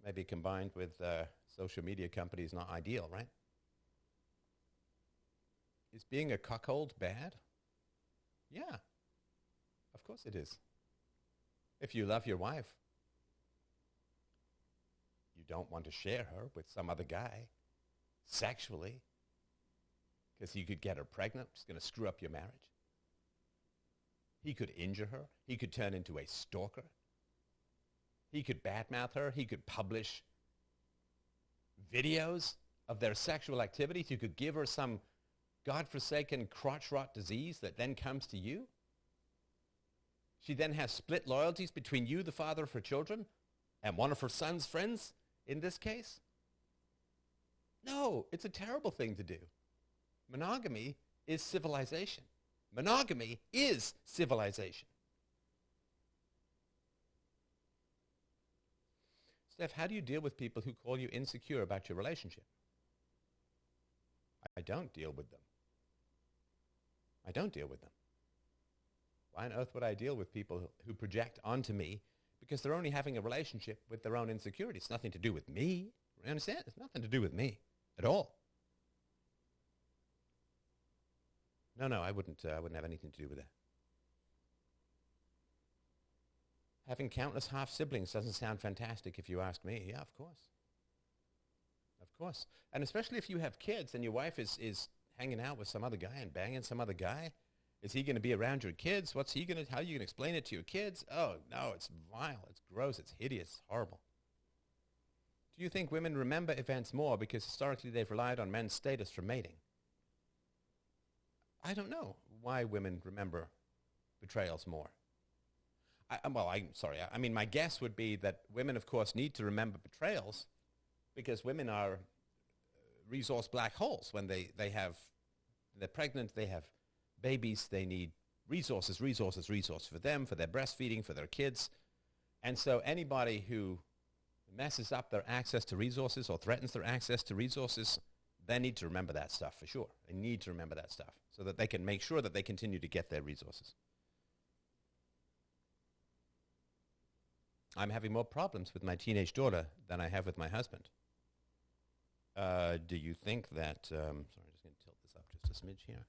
A: Maybe combined with social media companies, not ideal, right? Is being a cuckold bad? Yeah. of course it is. If you love your wife, you don't want to share her with some other guy sexually because you could get her pregnant, which is going to screw up your marriage. He could injure her. He could turn into a stalker. He could badmouth her. He could publish videos of their sexual activities. You could give her some godforsaken crotch rot disease that then comes to you. She then has split loyalties between you, the father of her children, and one of her son's friends in this case. No, it's a terrible thing to do. Monogamy is civilization. Monogamy is civilization. Steph, how do you deal with people who call you insecure about your relationship? I don't deal with them. I don't deal with them. Why on earth would I deal with people who project onto me because they're only having a relationship with their own insecurities? It's nothing to do with me. You understand? It's nothing to do with me at all. No, I wouldn't have anything to do with that. Having countless half-siblings doesn't sound fantastic if you ask me. Yeah, of course. Of course. And especially if you have kids and your wife is hanging out with some other guy and banging some other guy. Is he going to be around your kids? How are you going to explain it to your kids? Oh, no, it's vile. It's gross. It's hideous. It's horrible. Do you think women remember events more because historically they've relied on men's status for mating? I don't know why women remember betrayals more. I mean, my guess would be that women, of course, need to remember betrayals because women are resource black holes. When they're pregnant, they have babies, they need resources for them, for their breastfeeding, for their kids. And so anybody who messes up their access to resources or threatens their access to resources, they need to remember that stuff for sure. They need to remember that stuff so that they can make sure that they continue to get their resources. I'm having more problems with my teenage daughter than I have with my husband. Do you think that, sorry, I'm just going to tilt this up just a smidge here.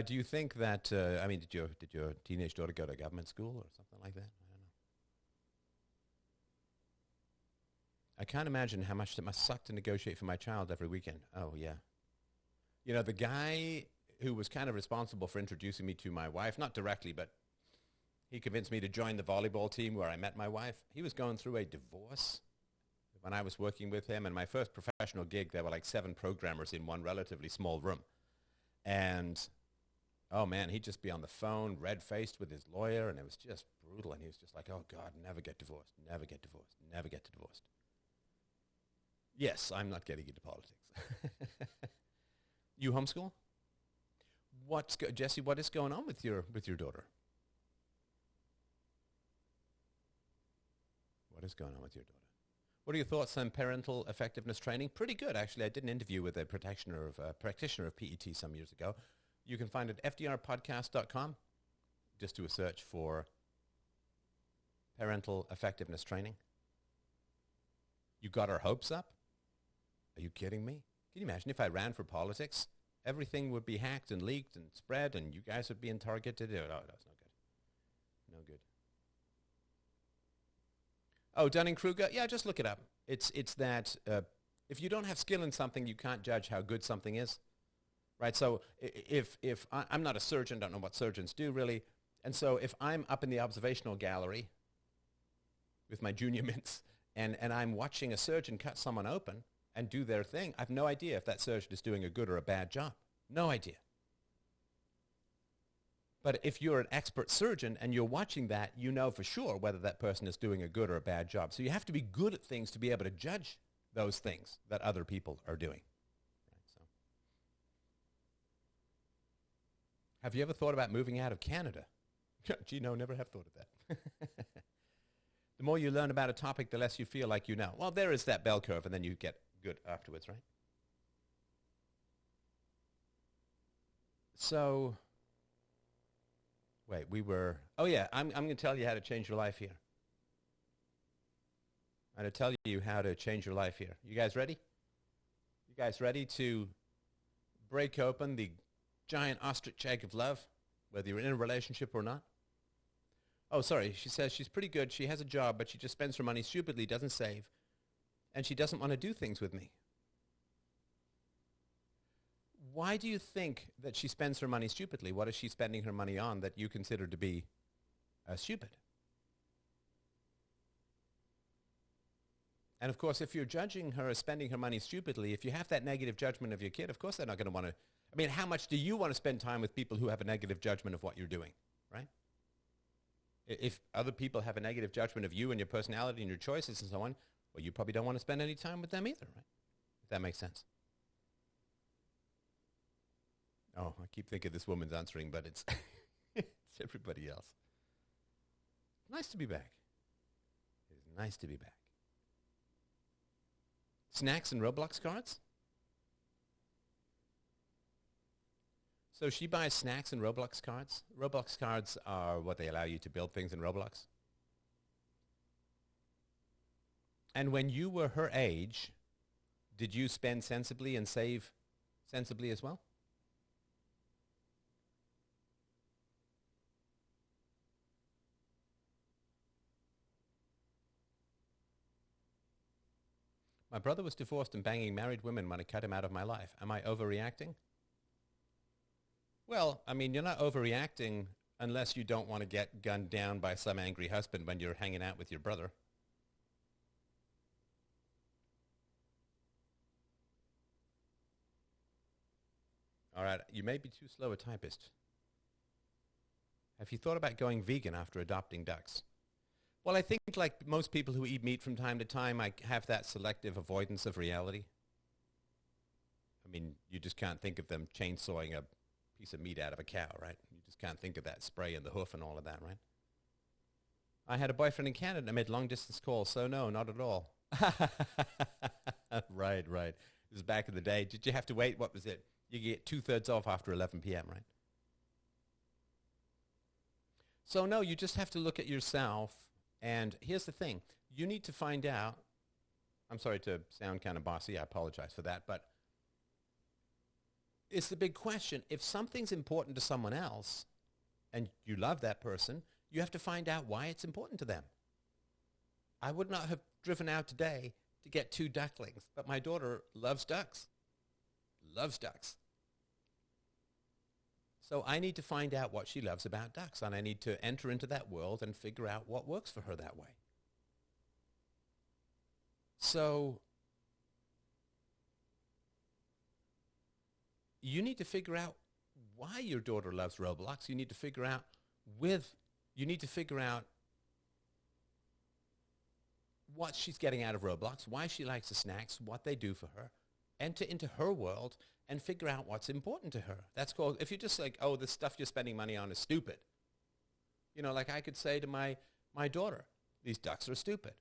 A: Do you think that, did your teenage daughter go to government school or something like that? I don't know. I can't imagine how much it must suck to negotiate for my child every weekend. Oh, yeah. You know, the guy who was kind of responsible for introducing me to my wife, not directly, but he convinced me to join the volleyball team where I met my wife. He was going through a divorce when I was working with him. And my first professional gig, there were like 7 programmers in one relatively small room. And oh man, he'd just be on the phone, red-faced with his lawyer, and it was just brutal. And he was just like, oh God, never get divorced, never get divorced, never get divorced. Yes, I'm not getting into politics. You homeschool? Jesse, what is going on with your daughter? What is going on with your daughter? What are your thoughts on parental effectiveness training? Pretty good, actually. I did an interview with a practitioner of PET some years ago. You can find it at fdrpodcast.com. Just do a search for parental effectiveness training. You got our hopes up? Are you kidding me? Can you imagine if I ran for politics? Everything would be hacked and leaked and spread, and you guys would be in targeted. Oh, that's no good. No good. Oh, Dunning-Kruger? Yeah, just look it up. It's that if you don't have skill in something, you can't judge how good something is. Right? So if I'm not a surgeon, don't know what surgeons do really, and so if I'm up in the observational gallery with my junior mints and I'm watching a surgeon cut someone open and do their thing, I have no idea if that surgeon is doing a good or a bad job. No idea. But if you're an expert surgeon and you're watching that, you know for sure whether that person is doing a good or a bad job. So you have to be good at things to be able to judge those things that other people are doing. Right, so. Have you ever thought about moving out of Canada? Gee, no, never have thought of that. The more you learn about a topic, the less you feel like you know. Well, there is that bell curve, and then you get good afterwards, right? So... Wait, I'm going to tell you how to change your life here. I'm going to tell you how to change your life here. You guys ready? You guys ready to break open the giant ostrich egg of love, whether you're in a relationship or not? Oh, sorry. She says she's pretty good. She has a job, but she just spends her money stupidly, doesn't save, and she doesn't want to do things with me. Why do you think that she spends her money stupidly? What is she spending her money on that you consider to be stupid? And of course, if you're judging her as spending her money stupidly, if you have that negative judgment of your kid, of course they're not going to want to. I mean, how much do you want to spend time with people who have a negative judgment of what you're doing, right? If other people have a negative judgment of you and your personality and your choices and so on, well, you probably don't want to spend any time with them either, right? If that makes sense. Oh, I keep thinking this woman's answering, but it's, it's everybody else. Nice to be back. It is nice to be back. Snacks and Roblox cards? So she buys snacks and Roblox cards. Roblox cards are what they allow you to build things in Roblox. And when you were her age, did you spend sensibly and save sensibly as well? My brother was divorced and banging married women when I cut him out of my life. Am I overreacting? Well, I mean, you're not overreacting unless you don't want to get gunned down by some angry husband when you're hanging out with your brother. All right, you may be too slow a typist. Have you thought about going vegan after adopting ducks? Well, I think like most people who eat meat from time to time, I have that selective avoidance of reality. I mean, you just can't think of them chainsawing a piece of meat out of a cow, right? You just can't think of that spray in the hoof and all of that, right? I had a boyfriend in Canada. I made long-distance calls, so no, not at all. Right, right. This is back in the day. Did you have to wait? What was it? You get 2/3 off after 11 p.m., right? So no, you just have to look at yourself. And here's the thing. You need to find out. I'm sorry to sound kind of bossy. I apologize for that. But it's the big question. If something's important to someone else and you love that person, you have to find out why it's important to them. I would not have driven out today to get 2 ducklings, but my daughter loves ducks. Loves ducks. So I need to find out what she loves about ducks, and I need to enter into that world and figure out what works for her that way. So you need to figure out why your daughter loves Roblox. You need to figure out what she's getting out of Roblox, why she likes the snacks, what they do for her. Enter into her world and figure out what's important to her. That's called, if you're just like, oh, the stuff you're spending money on is stupid. You know, like I could say to my daughter, these ducks are stupid.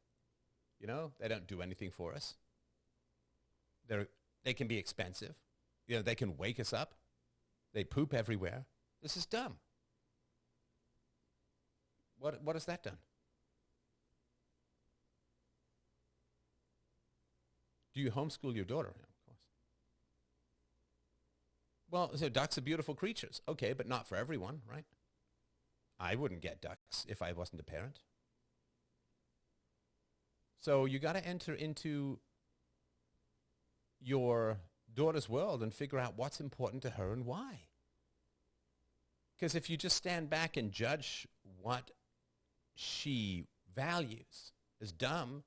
A: You know, they don't do anything for us. They can be expensive. You know, they can wake us up. They poop everywhere. This is dumb. What has that done? Do you homeschool your daughter? Yeah, of course. Well, so ducks are beautiful creatures. Okay, but not for everyone, right? I wouldn't get ducks if I wasn't a parent. So you got to enter into your daughter's world and figure out what's important to her and why. Because if you just stand back and judge what she values as dumb,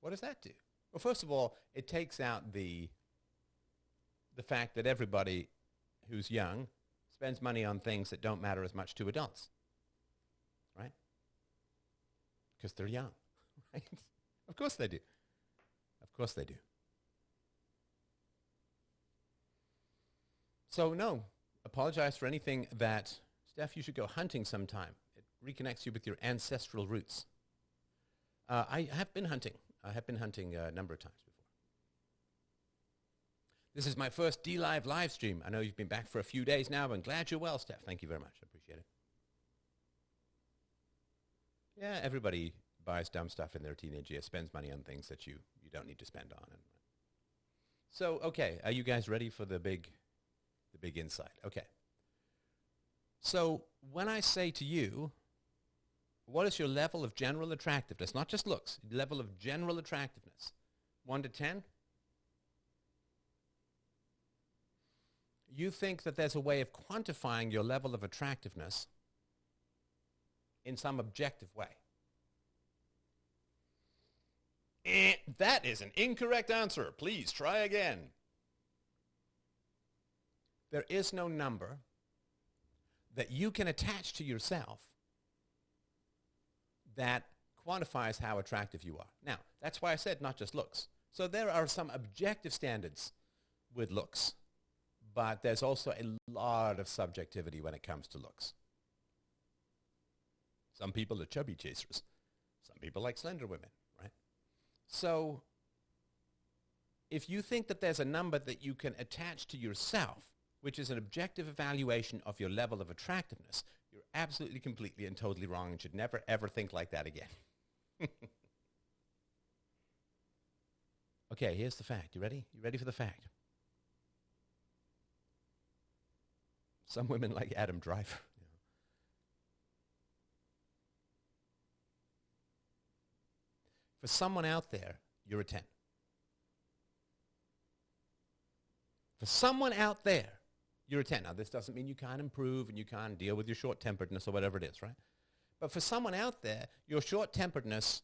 A: what does that do? Well, first of all, it takes out the fact that everybody who's young spends money on things that don't matter as much to adults, right? Because they're young, right? Of course they do. Of course they do. So no, apologize for anything that, Steph, you should go hunting sometime. It reconnects you with your ancestral roots. I have been hunting. I have been hunting a number of times before. This is my first D-Live live stream. I know you've been back for a few days now, but glad you're well, Steph. Thank you very much. I appreciate it. Yeah, everybody buys dumb stuff in their teenage years, spends money on things that you don't need to spend on. So, okay, are you guys ready for the big insight? Okay. So when I say to you, what is your level of general attractiveness? Not just looks, level of general attractiveness. 1 to 10? You think that there's a way of quantifying your level of attractiveness in some objective way. That is an incorrect answer. Please try again. There is no number that you can attach to yourself that quantifies how attractive you are. Now, that's why I said not just looks. So there are some objective standards with looks, but there's also a lot of subjectivity when it comes to looks. Some people are chubby chasers. Some people like slender women, right? So if you think that there's a number that you can attach to yourself, which is an objective evaluation of your level of attractiveness, you're absolutely, completely, and totally wrong and should never, ever think like that again. Okay, here's the fact. You ready? You ready for the fact? Some women like Adam Driver. For someone out there, you're a 10. For someone out there, you're a 10. Now, this doesn't mean you can't improve and you can't deal with your short-temperedness or whatever it is, right? But for someone out there, your short-temperedness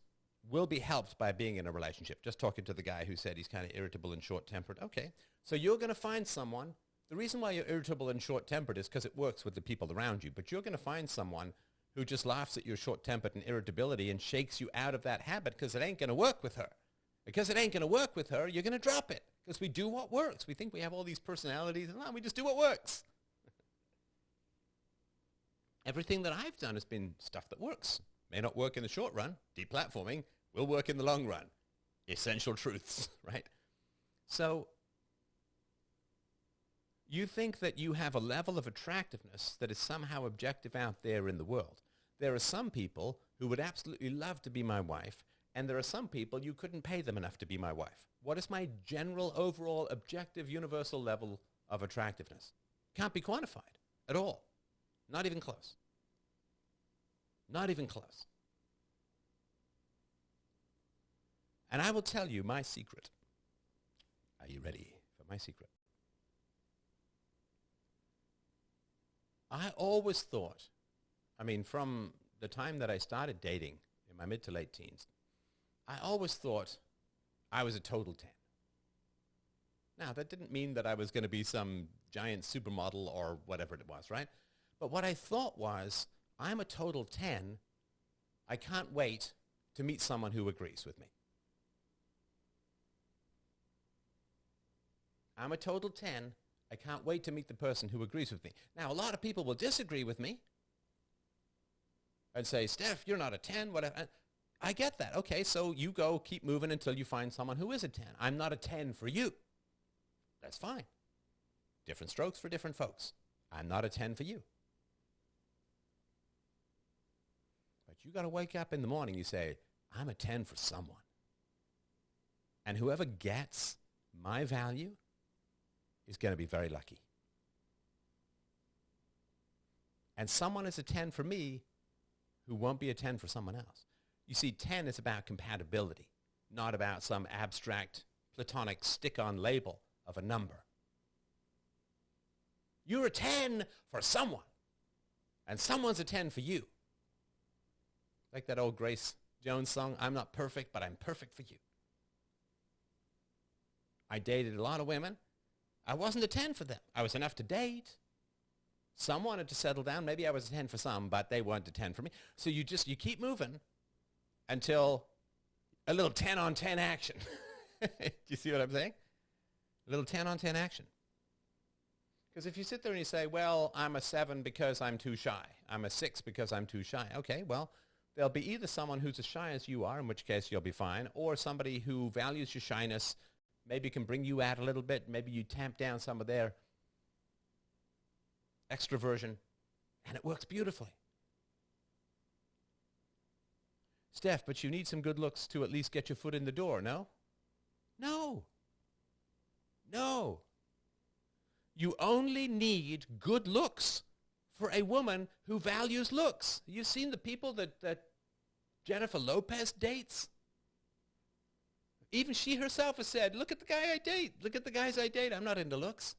A: will be helped by being in a relationship. Just talking to the guy who said he's kind of irritable and short-tempered. Okay, so you're going to find someone. The reason why you're irritable and short-tempered is because it works with the people around you. But you're going to find someone who just laughs at your short-tempered and irritability and shakes you out of that habit because it ain't going to work with her. Because it ain't going to work with her, you're going to drop it. Because we do what works. We think we have all these personalities, and we just do what works. Everything that I've done has been stuff that works. May not work in the short run. Deplatforming will work in the long run. Essential truths, right? So you think that you have a level of attractiveness that is somehow objective out there in the world. There are some people who would absolutely love to be my wife, and there are some people you couldn't pay them enough to be my wife. What is my general, overall, objective, universal level of attractiveness? Can't be quantified at all. Not even close. Not even close. And I will tell you my secret. Are you ready for my secret? I always thought, from the time that I started dating in my mid to late teens, I always thought I was a total 10. Now, that didn't mean that I was going to be some giant supermodel or whatever it was, right? But what I thought was, I'm a total 10. I can't wait to meet someone who agrees with me. I'm a total 10. I can't wait to meet the person who agrees with me. Now, a lot of people will disagree with me and say, Steph, you're not a 10, whatever. I get that. Okay, so you go, keep moving until you find someone who is a 10. I'm not a 10 for you. That's fine. Different strokes for different folks. I'm not a 10 for you. But you got to wake up in the morning, you say, I'm a 10 for someone. And whoever gets my value is going to be very lucky. And someone is a 10 for me who won't be a 10 for someone else. You see, 10 is about compatibility, not about some abstract, platonic stick-on label of a number. You're a 10 for someone, and someone's a 10 for you. Like that old Grace Jones song, I'm not perfect, but I'm perfect for you. I dated a lot of women. I wasn't a 10 for them. I was enough to date. Some wanted to settle down. Maybe I was a 10 for some, but they weren't a 10 for me. So you keep moving until a little 10 on 10 action. Do you see what I'm saying? A little 10 on 10 action. Because if you sit there and you say, well, I'm a 7 because I'm too shy. I'm a 6 because I'm too shy. Okay, well, there'll be either someone who's as shy as you are, in which case you'll be fine, or somebody who values your shyness, maybe can bring you out a little bit. Maybe you tamp down some of their extroversion, and it works beautifully. Steph, but you need some good looks to at least get your foot in the door, no? No. No. You only need good looks for a woman who values looks. You've seen the people that Jennifer Lopez dates? Even she herself has said, look at the guy I date. Look at the guys I date. I'm not into looks.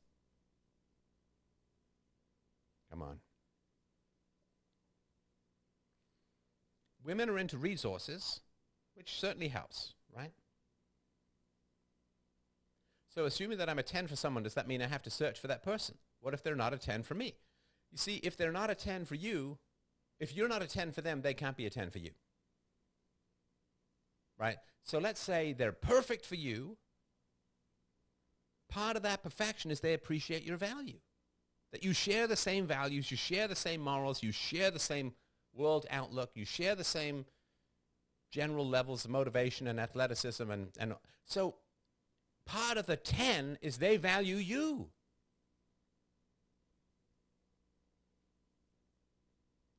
A: Come on. Women are into resources, which certainly helps, right? So assuming that I'm a 10 for someone, does that mean I have to search for that person? What if they're not a 10 for me? You see, if they're not a 10 for you, if you're not a 10 for them, they can't be a 10 for you. Right? So let's say they're perfect for you. Part of that perfection is they appreciate your value. That you share the same values, you share the same morals, you share the same world outlook, you share the same general levels of motivation and athleticism. And so part of the 10 is they value you.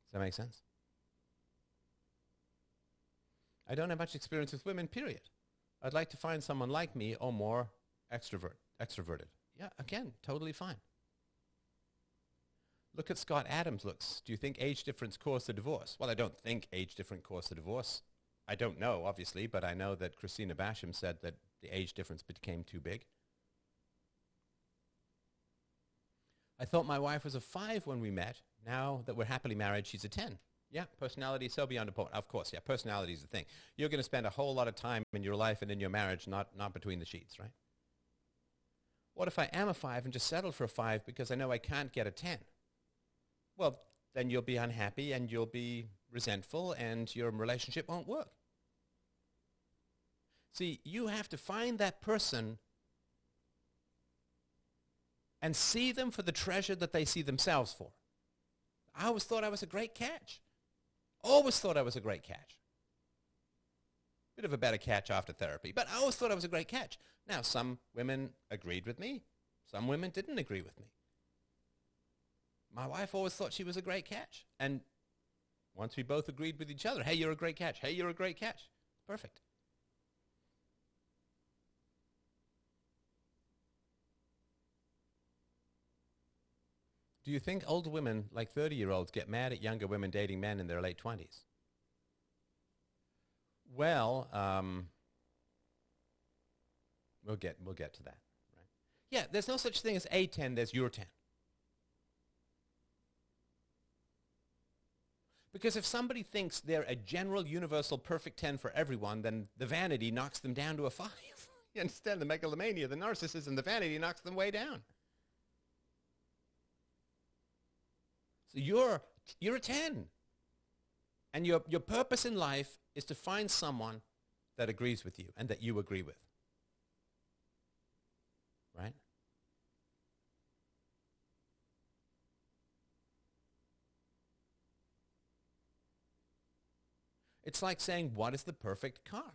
A: Does that make sense? I don't have much experience with women, period. I'd like to find someone like me or more extroverted. Yeah, again, totally fine. Look at Scott Adams' looks. Do you think age difference caused the divorce? Well, I don't think age difference caused the divorce. I don't know, obviously, but I know that Christina Basham said that the age difference became too big. I thought my wife was a 5 when we met. Now that we're happily married, she's a 10. Yeah, personality is so beyond important. Of course, yeah, personality is the thing. You're going to spend a whole lot of time in your life and in your marriage not between the sheets, right? What if I am a 5 and just settle for a 5 because I know I can't get a 10? Well, then you'll be unhappy and you'll be resentful and your relationship won't work. See, you have to find that person and see them for the treasure that they see themselves for. I always thought I was a great catch. Always thought I was a great catch. Bit of a better catch after therapy, but I always thought I was a great catch. Now, some women agreed with me. Some women didn't agree with me. My wife always thought she was a great catch. And once we both agreed with each other, hey, you're a great catch. Hey, you're a great catch. Perfect. Do you think older women, like 30-year-olds, get mad at younger women dating men in their late 20s? Well, we'll get to that. Right? Yeah, there's no such thing as a 10, there's your 10. Because if somebody thinks they're a general, universal, perfect 10 for everyone, then the vanity knocks them down to a 5. You understand? The megalomania, the narcissism, the vanity knocks them way down. So you're a 10. And your purpose in life is to find someone that agrees with you and that you agree with. Right? It's like saying, what is the perfect car?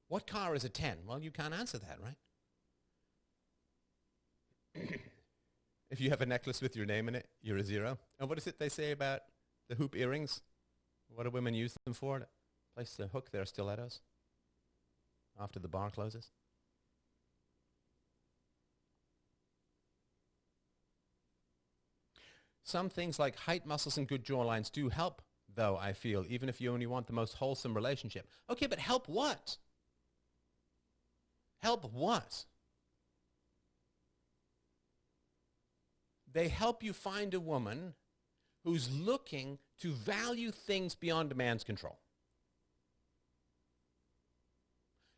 A: What car is a 10? Well, you can't answer that, right? If you have a necklace with your name in it, you're a 0. And what is it they say about the hoop earrings? What do women use them for? To place to hook their stilettos after the bar closes? Some things like height, muscles, and good jawlines do help, though, I feel, even if you only want the most wholesome relationship. Okay, but help what? Help what? They help you find a woman who's looking to value things beyond a man's control.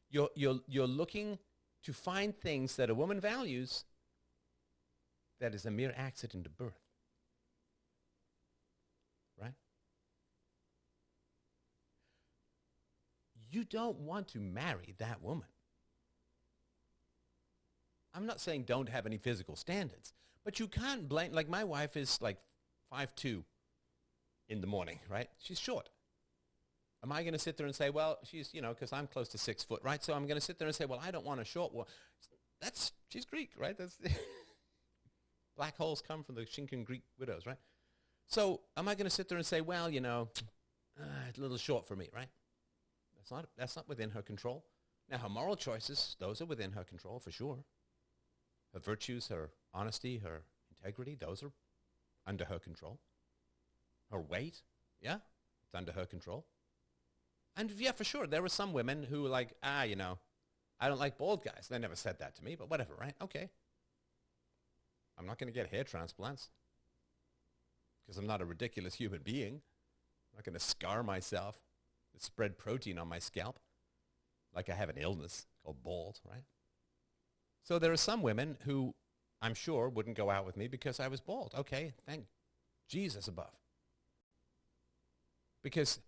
A: You're looking to find things that a woman values that is a mere accident of birth. Right? You don't want to marry that woman. I'm not saying don't have any physical standards, but you can't blame, like my wife is like 5'2" in the morning, right? She's short. Am I going to sit there and say, well, she's, because I'm close to 6 foot, right? So I'm going to sit there and say, well, I don't want a short one. She's Greek, right? Black holes come from the Shinkin Greek widows, right? So am I going to sit there and say, well, it's a little short for me, right? That's not within her control. Now, her moral choices, those are within her control for sure. Her virtues, her honesty, her integrity, those are under her control. Her weight, yeah, it's under her control. And yeah, for sure, there were some women who were like, I don't like bald guys. They never said that to me, but whatever, right? Okay. I'm not going to get hair transplants because I'm not a ridiculous human being. I'm not going to scar myself, spread protein on my scalp like I have an illness called bald, right? So there are some women who I'm sure wouldn't go out with me because I was bald. Okay, thank Jesus above. Because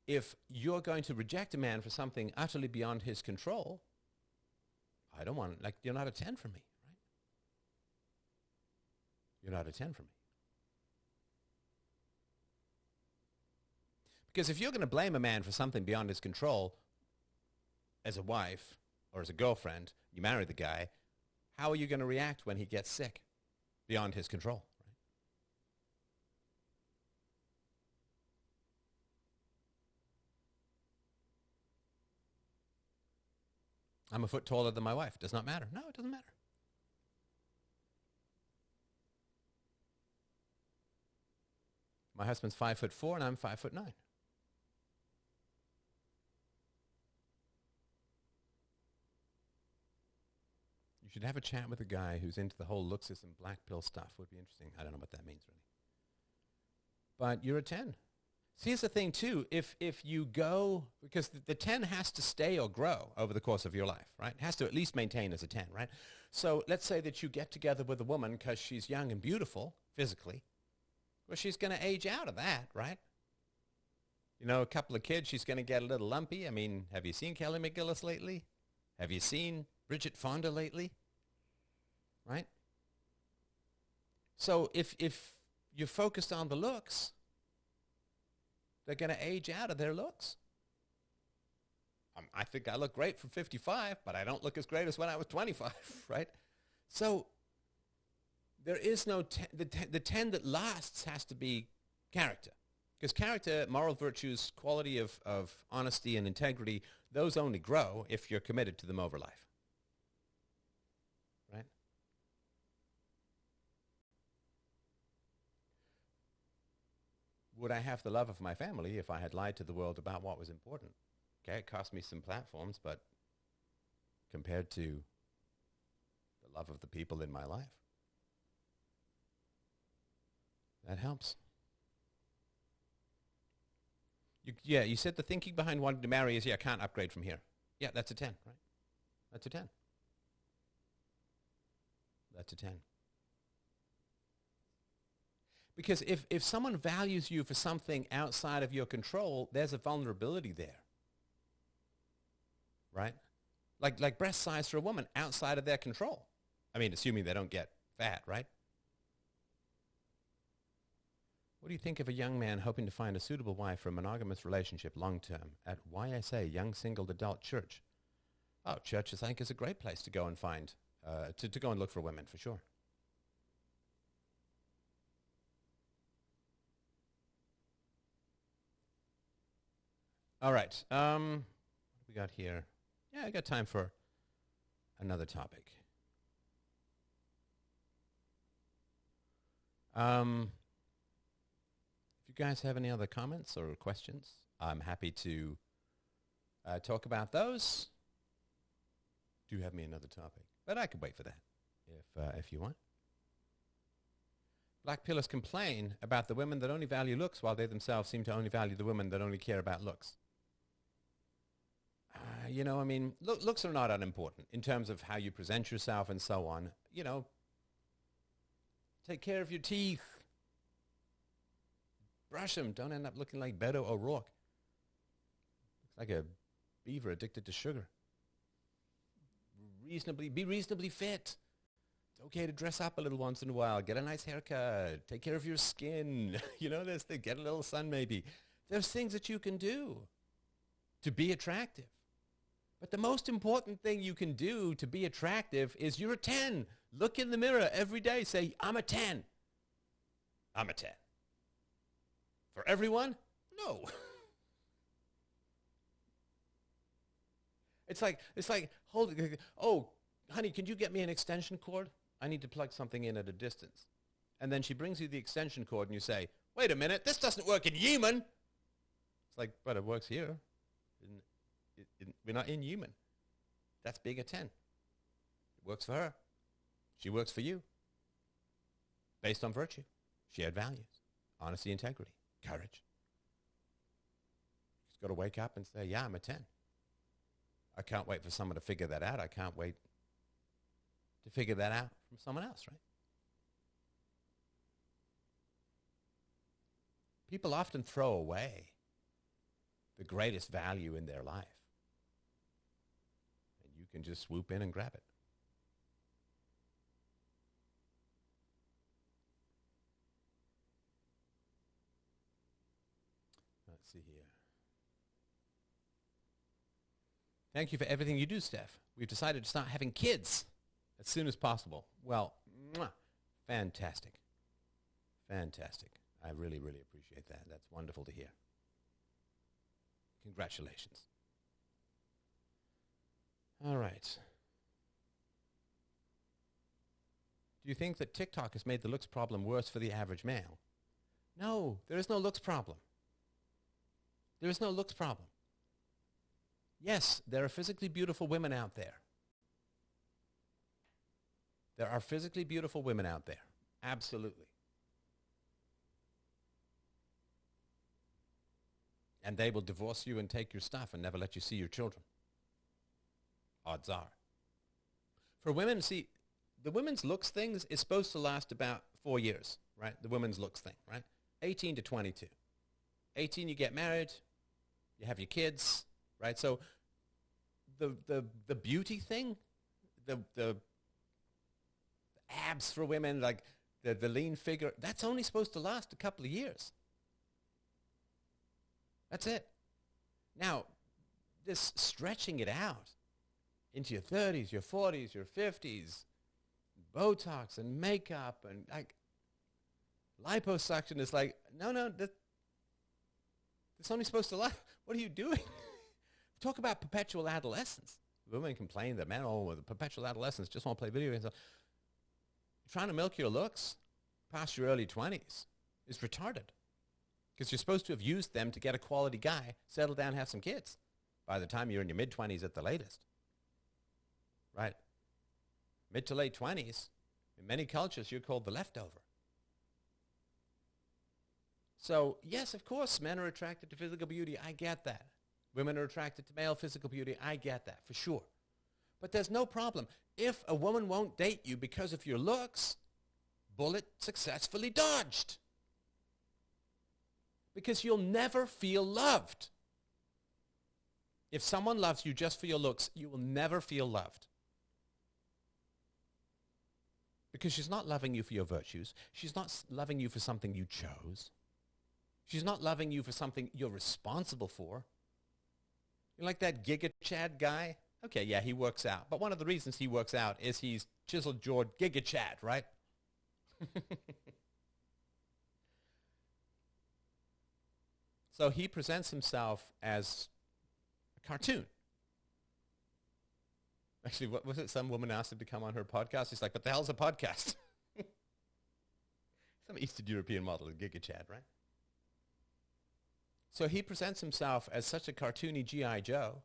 A: if you're going to reject a man for something utterly beyond his control, I don't want, like, you're not a 10 for me, right? You're not a 10 for me. Because if you're going to blame a man for something beyond his control as a wife or as a girlfriend, you marry the guy, how are you going to react when he gets sick beyond his control? I'm a foot taller than my wife. Does not matter. No, it doesn't matter. My husband's 5'4" and I'm 5'9". You should have a chat with a guy who's into the whole looksism black pill stuff. Would be interesting. I don't know what that means really. But you're a 10. See, here's the thing, too. If you go, because the 10 has to stay or grow over the course of your life, right? It has to at least maintain as a 10, right? So let's say that you get together with a woman because she's young and beautiful physically. Well, she's going to age out of that, right? You know, a couple of kids, she's going to get a little lumpy. I mean, have you seen Kelly McGillis lately? Have you seen Bridget Fonda lately? Right? So if you're focused on the looks, they're going to age out of their looks. I think I look great from 55, but I don't look as great as when I was 25, right? So there is no, the 10 that lasts has to be character. Because character, moral virtues, quality of honesty and integrity, those only grow if you're committed to them over life. Right? Would I have the love of my family if I had lied to the world about what was important? Okay, it cost me some platforms, but compared to the love of the people in my life, that helps. You said the thinking behind wanting to marry is, I can't upgrade from here. Yeah, that's a 10, right? That's a 10. That's a 10. Because if someone values you for something outside of your control, there's a vulnerability there. Right? Like breast size for a woman outside of their control. I mean, assuming they don't get fat, right? What do you think of a young man hoping to find a suitable wife for a monogamous relationship long term at YSA, Young Single Adult Church? Oh, church, I think, is a great place to go and find, to go and look for women, for sure. All right. What do we got here? Yeah, I got time for another topic. If you guys have any other comments or questions, I'm happy to talk about those. Do have me another topic, but I could wait for that if you want. Black pillars complain about the women that only value looks while they themselves seem to only value the women that only care about looks. I mean, looks are not unimportant in terms of how you present yourself and so on. Take care of your teeth. Brush them. Don't end up looking like Beto O'Rourke. Looks like a beaver addicted to sugar. Be reasonably fit. It's okay to dress up a little once in a while. Get a nice haircut. Take care of your skin. Get a little sun maybe. There's things that you can do to be attractive. But the most important thing you can do to be attractive is you're a 10. Look in the mirror every day. Say, I'm a 10. I'm a 10. For everyone? No. It's like, oh, honey, can you get me an extension cord? I need to plug something in at a distance. and then she brings you the extension cord and you say, wait a minute, this doesn't work in human. It's like, but it works here. We're not in human. That's being a 10. It works for her. She works for you. Based on virtue, shared values, honesty, integrity, courage. She's got to wake up and say, yeah, I'm a 10. I can't wait for someone to figure that out. I can't wait to figure that out from someone else, right? People often throw away the greatest value in their life. And you can just swoop in and grab it. Let's see here. Thank you for everything you do, Steph. We've decided to start having kids as soon as possible. Well, fantastic. Fantastic. I really, really appreciate that. That's wonderful to hear. Congratulations. All right. Do you think that TikTok has made the looks problem worse for the average male? No, there is no looks problem. There is no looks problem. Yes, there are physically beautiful women out there. There are physically beautiful women out there. Absolutely. And they will divorce you and take your stuff and never let you see your children. Odds are. For women, see, the women's looks thing is supposed to last about 4 years, right? The women's looks thing, right? 18 to 22. 18, you get married, you have your kids, right? So the beauty thing, the abs for women, like the lean figure, that's only supposed to last a couple of years. That's it. Now, this stretching it out into your 30s, your 40s, your 50s, Botox and makeup and like liposuction is like, no, it's only supposed to last. What are you doing? Talk about perpetual adolescence. Women complain that men, with the perpetual adolescence, just want to play video games. Trying to milk your looks past your early 20s is retarded. Because you're supposed to have used them to get a quality guy, settle down, have some kids by the time you're in your mid-20s at the latest. Right? Mid to late 20s, in many cultures, you're called the leftover. So, yes, of course, men are attracted to physical beauty. I get that. Women are attracted to male physical beauty. I get that, for sure. But there's no problem. If a woman won't date you because of your looks, bullet successfully dodged. Because you'll never feel loved. If someone loves you just for your looks, you will never feel loved. Because she's not loving you for your virtues. She's not loving you for something you chose. She's not loving you for something you're responsible for. You like that Giga Chad guy? Okay, yeah, he works out. But one of the reasons he works out is he's chiseled jawed Giga Chad, right? So he presents himself as a cartoon. Actually, what was it? Some woman asked him to come on her podcast. He's like, what the hell's a podcast? Some Eastern European model of Giga Chad, right? So he presents himself as such a cartoony G.I. Joe.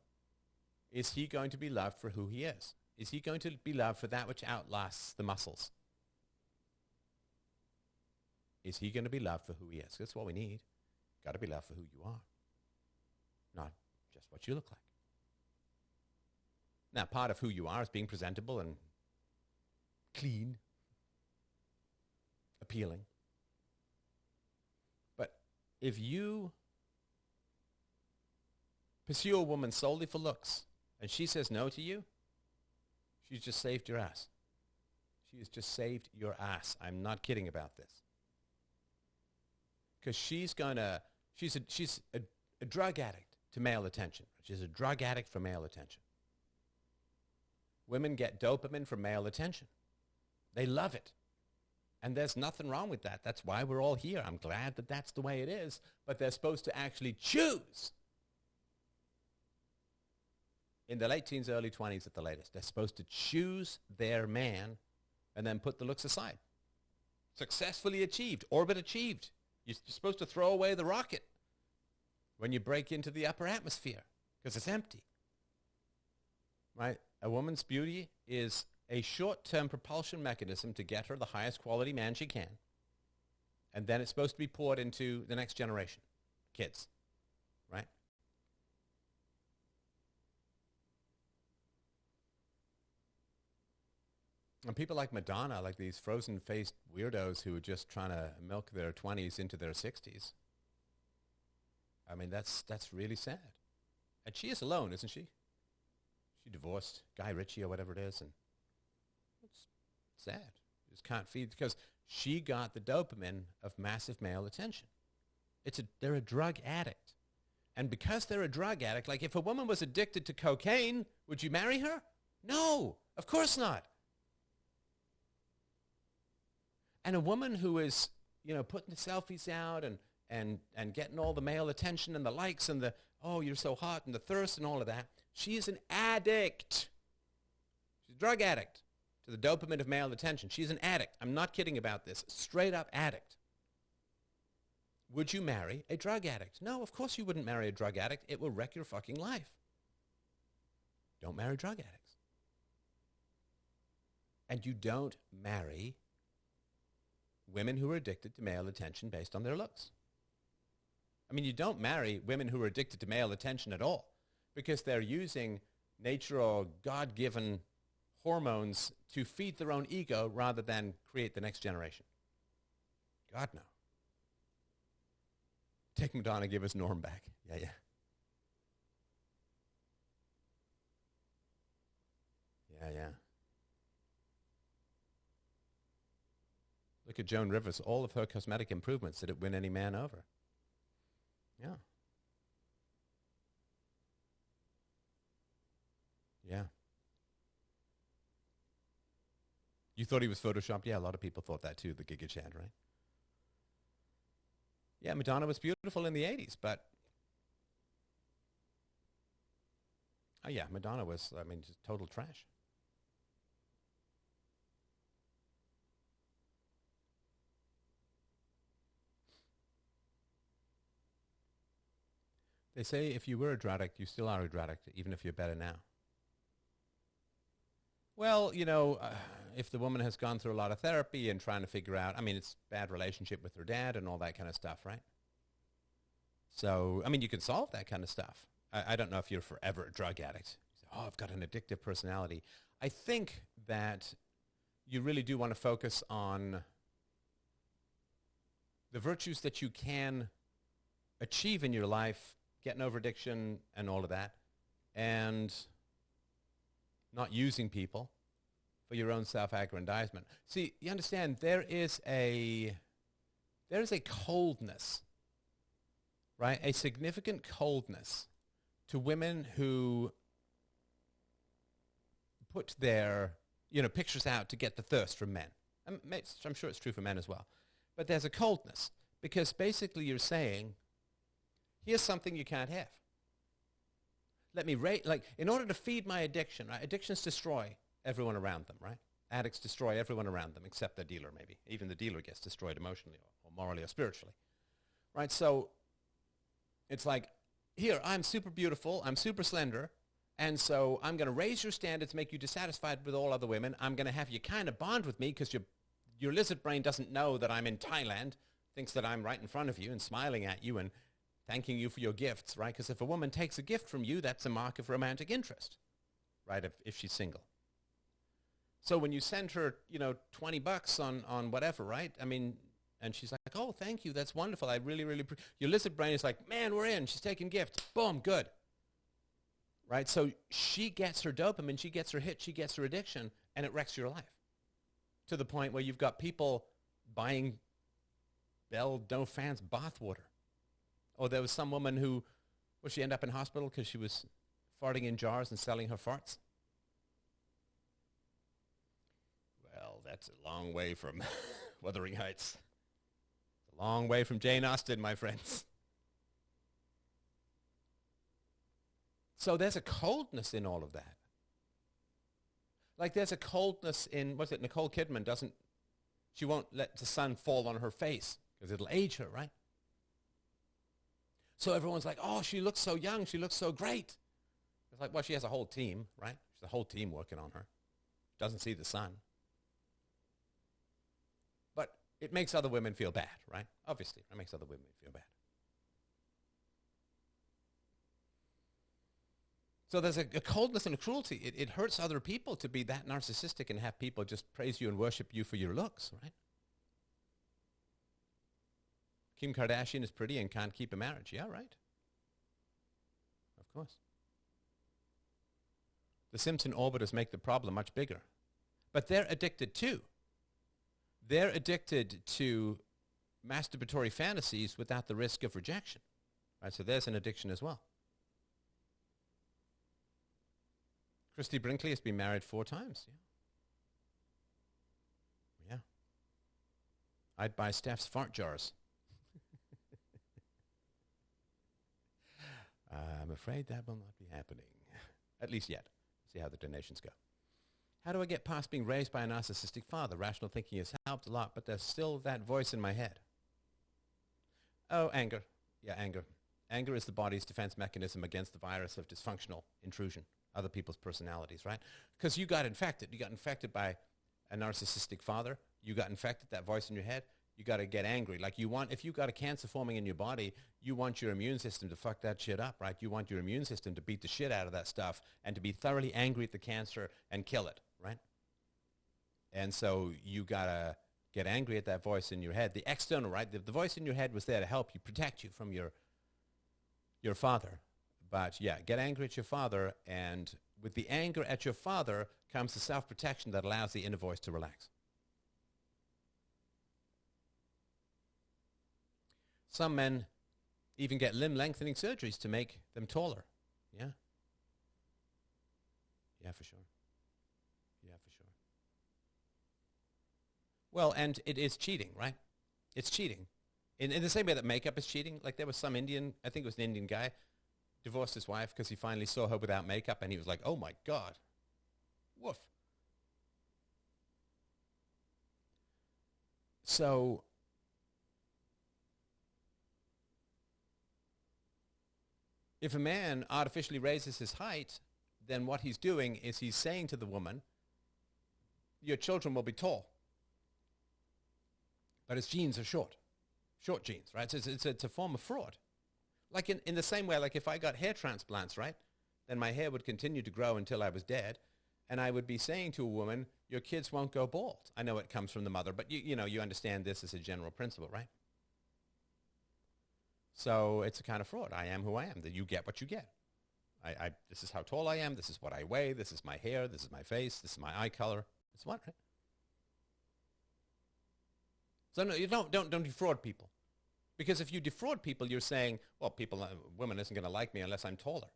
A: Is he going to be loved for who he is? Is he going to be loved for that which outlasts the muscles? Is he going to be loved for who he is? That's what we need. Got to be loved for who you are, not just what you look like. Now, part of who you are is being presentable and clean, appealing. But if you pursue a woman solely for looks and she says no to you, she's just saved your ass. She has just saved your ass. I'm not kidding about this. Because she's a drug addict to male attention. She's a drug addict for male attention. Women get dopamine from male attention. They love it. And there's nothing wrong with that. That's why we're all here. I'm glad that that's the way it is. But they're supposed to actually choose. In the late teens, early 20s at the latest, they're supposed to choose their man and then put the looks aside. Successfully achieved, orbit achieved. You're supposed to throw away the rocket when you break into the upper atmosphere because it's empty. Right? A woman's beauty is a short-term propulsion mechanism to get her the highest quality man she can. And then it's supposed to be poured into the next generation, kids. Right? And people like Madonna, like these frozen-faced weirdos who are just trying to milk their 20s into their 60s. I mean, that's really sad. And she is alone, isn't she? She divorced Guy Ritchie or whatever it is, and it's sad. You just can't feed, because she got the dopamine of massive male attention. They're a drug addict. And because they're a drug addict, like if a woman was addicted to cocaine, would you marry her? No, of course not. And a woman who is, putting the selfies out and getting all the male attention and the likes and the, oh, you're so hot and the thirst and all of that, she is an addict. She's a drug addict to the dopamine of male attention. She's an addict. I'm not kidding about this. Straight up addict. Would you marry a drug addict? No, of course you wouldn't marry a drug addict. It will wreck your fucking life. Don't marry drug addicts. And you don't marry women who are addicted to male attention based on their looks. I mean, you don't marry women who are addicted to male attention at all because they're using nature or God-given hormones to feed their own ego rather than create the next generation. God, no. Take Madonna, give us Norm back. Yeah. Look at Joan Rivers. All of her cosmetic improvements, did it win any man over? Yeah. You thought he was photoshopped? Yeah, a lot of people thought that too, the Giga Chad, right? Yeah, Madonna was beautiful in the 80s, but oh yeah, Madonna was, just total trash. They say if you were a drug addict, you still are a drug addict, even if you're better now. Well, if the woman has gone through a lot of therapy and trying to figure out, it's bad relationship with her dad and all that kind of stuff, right? So, you can solve that kind of stuff. I don't know if you're forever a drug addict. Oh, I've got an addictive personality. I think that you really do want to focus on the virtues that you can achieve in your life, getting over addiction and all of that, and not using people for your own self-aggrandizement. See, you understand, there is a coldness, right? A significant coldness to women who put their, pictures out to get the thirst from men. I'm sure it's true for men as well. But there's a coldness because basically you're saying, here's something you can't have. Let me in order to feed my addiction, right? Addictions destroy everyone around them, right? Addicts destroy everyone around them except the dealer, maybe. Even the dealer gets destroyed emotionally or morally or spiritually, right? So it's like, here, I'm super beautiful, I'm super slender, and so I'm going to raise your standards, make you dissatisfied with all other women. I'm going to have you kind of bond with me because your lizard brain doesn't know that I'm in Thailand, thinks that I'm right in front of you and smiling at you and thanking you for your gifts, right? Because if a woman takes a gift from you, that's a mark of romantic interest, right, if she's single. So when you send her, $20 on whatever, right? And she's like, oh, thank you, that's wonderful. I really, really, your lizard brain is like, man, we're in. She's taking gifts. Boom, good. Right? So she gets her dopamine, she gets her hit, she gets her addiction, and it wrecks your life to the point where you've got people buying Belle Dauphin's bathwater. Or there was some woman who, she ended up in hospital because she was farting in jars and selling her farts. Well, that's a long way from Wuthering Heights. It's a long way from Jane Austen, my friends. So there's a coldness in all of that. Like there's a coldness in, Nicole Kidman She won't let the sun fall on her face because it'll age her, right? So everyone's like, oh, she looks so young. She looks so great. It's like, well, she has a whole team, right? She's a whole team working on her. Doesn't see the sun. But it makes other women feel bad, right? Obviously, it makes other women feel bad. So there's a coldness and a cruelty. It hurts other people to be that narcissistic and have people just praise you and worship you for your looks, right? Kim Kardashian is pretty and can't keep a marriage. Yeah, right. Of course. The Simpson orbiters make the problem much bigger. But they're addicted too. They're addicted to masturbatory fantasies without the risk of rejection. Right, so there's an addiction as well. Christy Brinkley has been married 4 times. Yeah. I'd buy Steph's fart jars. I'm afraid that will not be happening. At least yet. See how the donations go. How do I get past being raised by a narcissistic father? Rational thinking has helped a lot, but there's still that voice in my head. Oh, anger. Yeah, anger. Anger is the body's defense mechanism against the virus of dysfunctional intrusion, other people's personalities, right? Because you got infected. You got infected by a narcissistic father. You got infected, that voice in your head. You got to get angry. Like if you got a cancer forming in your body, you want your immune system to fuck that shit up, right? You want your immune system to beat the shit out of that stuff and to be thoroughly angry at the cancer and kill it, right? And so you got to get angry at that voice in your head. The external, right? The voice in your head was there to help you, protect you from your father. But yeah, get angry at your father, and with the anger at your father comes the self-protection that allows the inner voice to relax. Some men even get limb lengthening surgeries to make them taller. Yeah? Yeah, for sure. Yeah, for sure. Well, and it is cheating, right? It's cheating. In the same way that makeup is cheating. Like there was some Indian, I think it was an Indian guy, divorced his wife because he finally saw her without makeup, and he was like, oh my God. Woof. So if a man artificially raises his height, then what he's doing is he's saying to the woman, your children will be tall, but his genes are short genes, right? So it's a form of fraud. Like in the same way, like if I got hair transplants, right, then my hair would continue to grow until I was dead, and I would be saying to a woman, your kids won't go bald. I know it comes from the mother, but you understand this as a general principle, right? So it's a kind of fraud. I am who I am. That you get what you get. This is how tall I am. This is what I weigh. This is my hair. This is my face. This is my eye color. It's what, right? So no, you don't defraud people. Because if you defraud people, you're saying, well, women isn't going to like me unless I'm taller.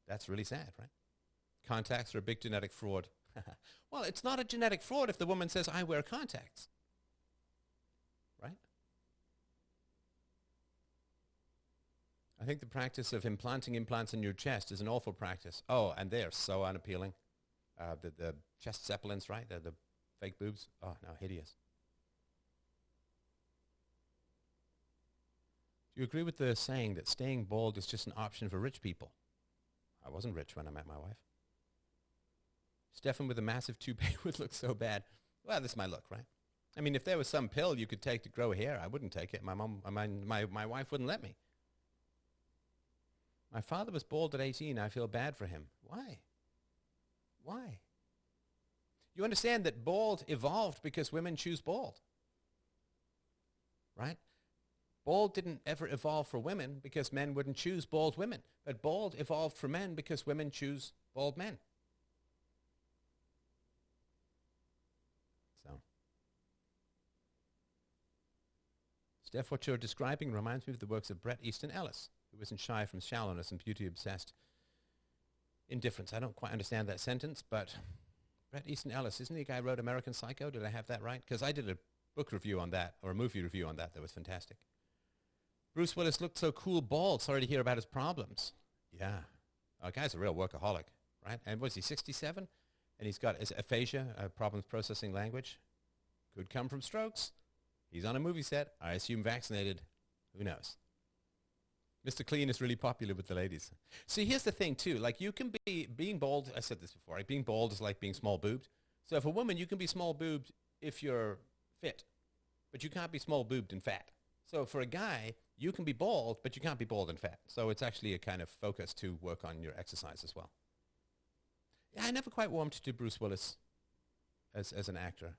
A: That's really sad, right? Contacts are a big genetic fraud. Well, it's not a genetic fraud if the woman says, I wear contacts. Right? I think the practice of implanting implants in your chest is an awful practice. Oh, and they're so unappealing. The chest zeppelins, right? The fake boobs. Oh, no, hideous. Do you agree with the saying that staying bald is just an option for rich people? I wasn't rich when I met my wife. Stefan with a massive toupee would look so bad. Well, this is my look, right? I mean, if there was some pill you could take to grow hair, I wouldn't take it. My wife wouldn't let me. My father was bald at 18. I feel bad for him. Why? Why? You understand that bald evolved because women choose bald, right? Bald didn't ever evolve for women because men wouldn't choose bald women. But bald evolved for men because women choose bald men. So, Steph, what you're describing reminds me of the works of Bret Easton Ellis, who isn't shy from shallowness and beauty-obsessed indifference. I don't quite understand that sentence, but Bret Easton Ellis, isn't he the guy who wrote American Psycho? Did I have that right? Because I did a book review on that, or a movie review on that was fantastic. Bruce Willis looked so cool bald. Sorry to hear about his problems. Yeah. Oh, the guy's a real workaholic, right? And was he 67? and he's got aphasia, problems processing language. Could come from strokes. He's on a movie set. I assume vaccinated. Who knows? Mr. Clean is really popular with the ladies. See, here's the thing, too. Like, you can be, being bald, I said this before, right? Being bald is like being small-boobed. So if a woman, you can be small-boobed if you're fit, but you can't be small-boobed and fat. So for a guy, you can be bald, but you can't be bald and fat. So it's actually a kind of focus to work on your exercise as well. Yeah, I never quite warmed to Bruce Willis as an actor.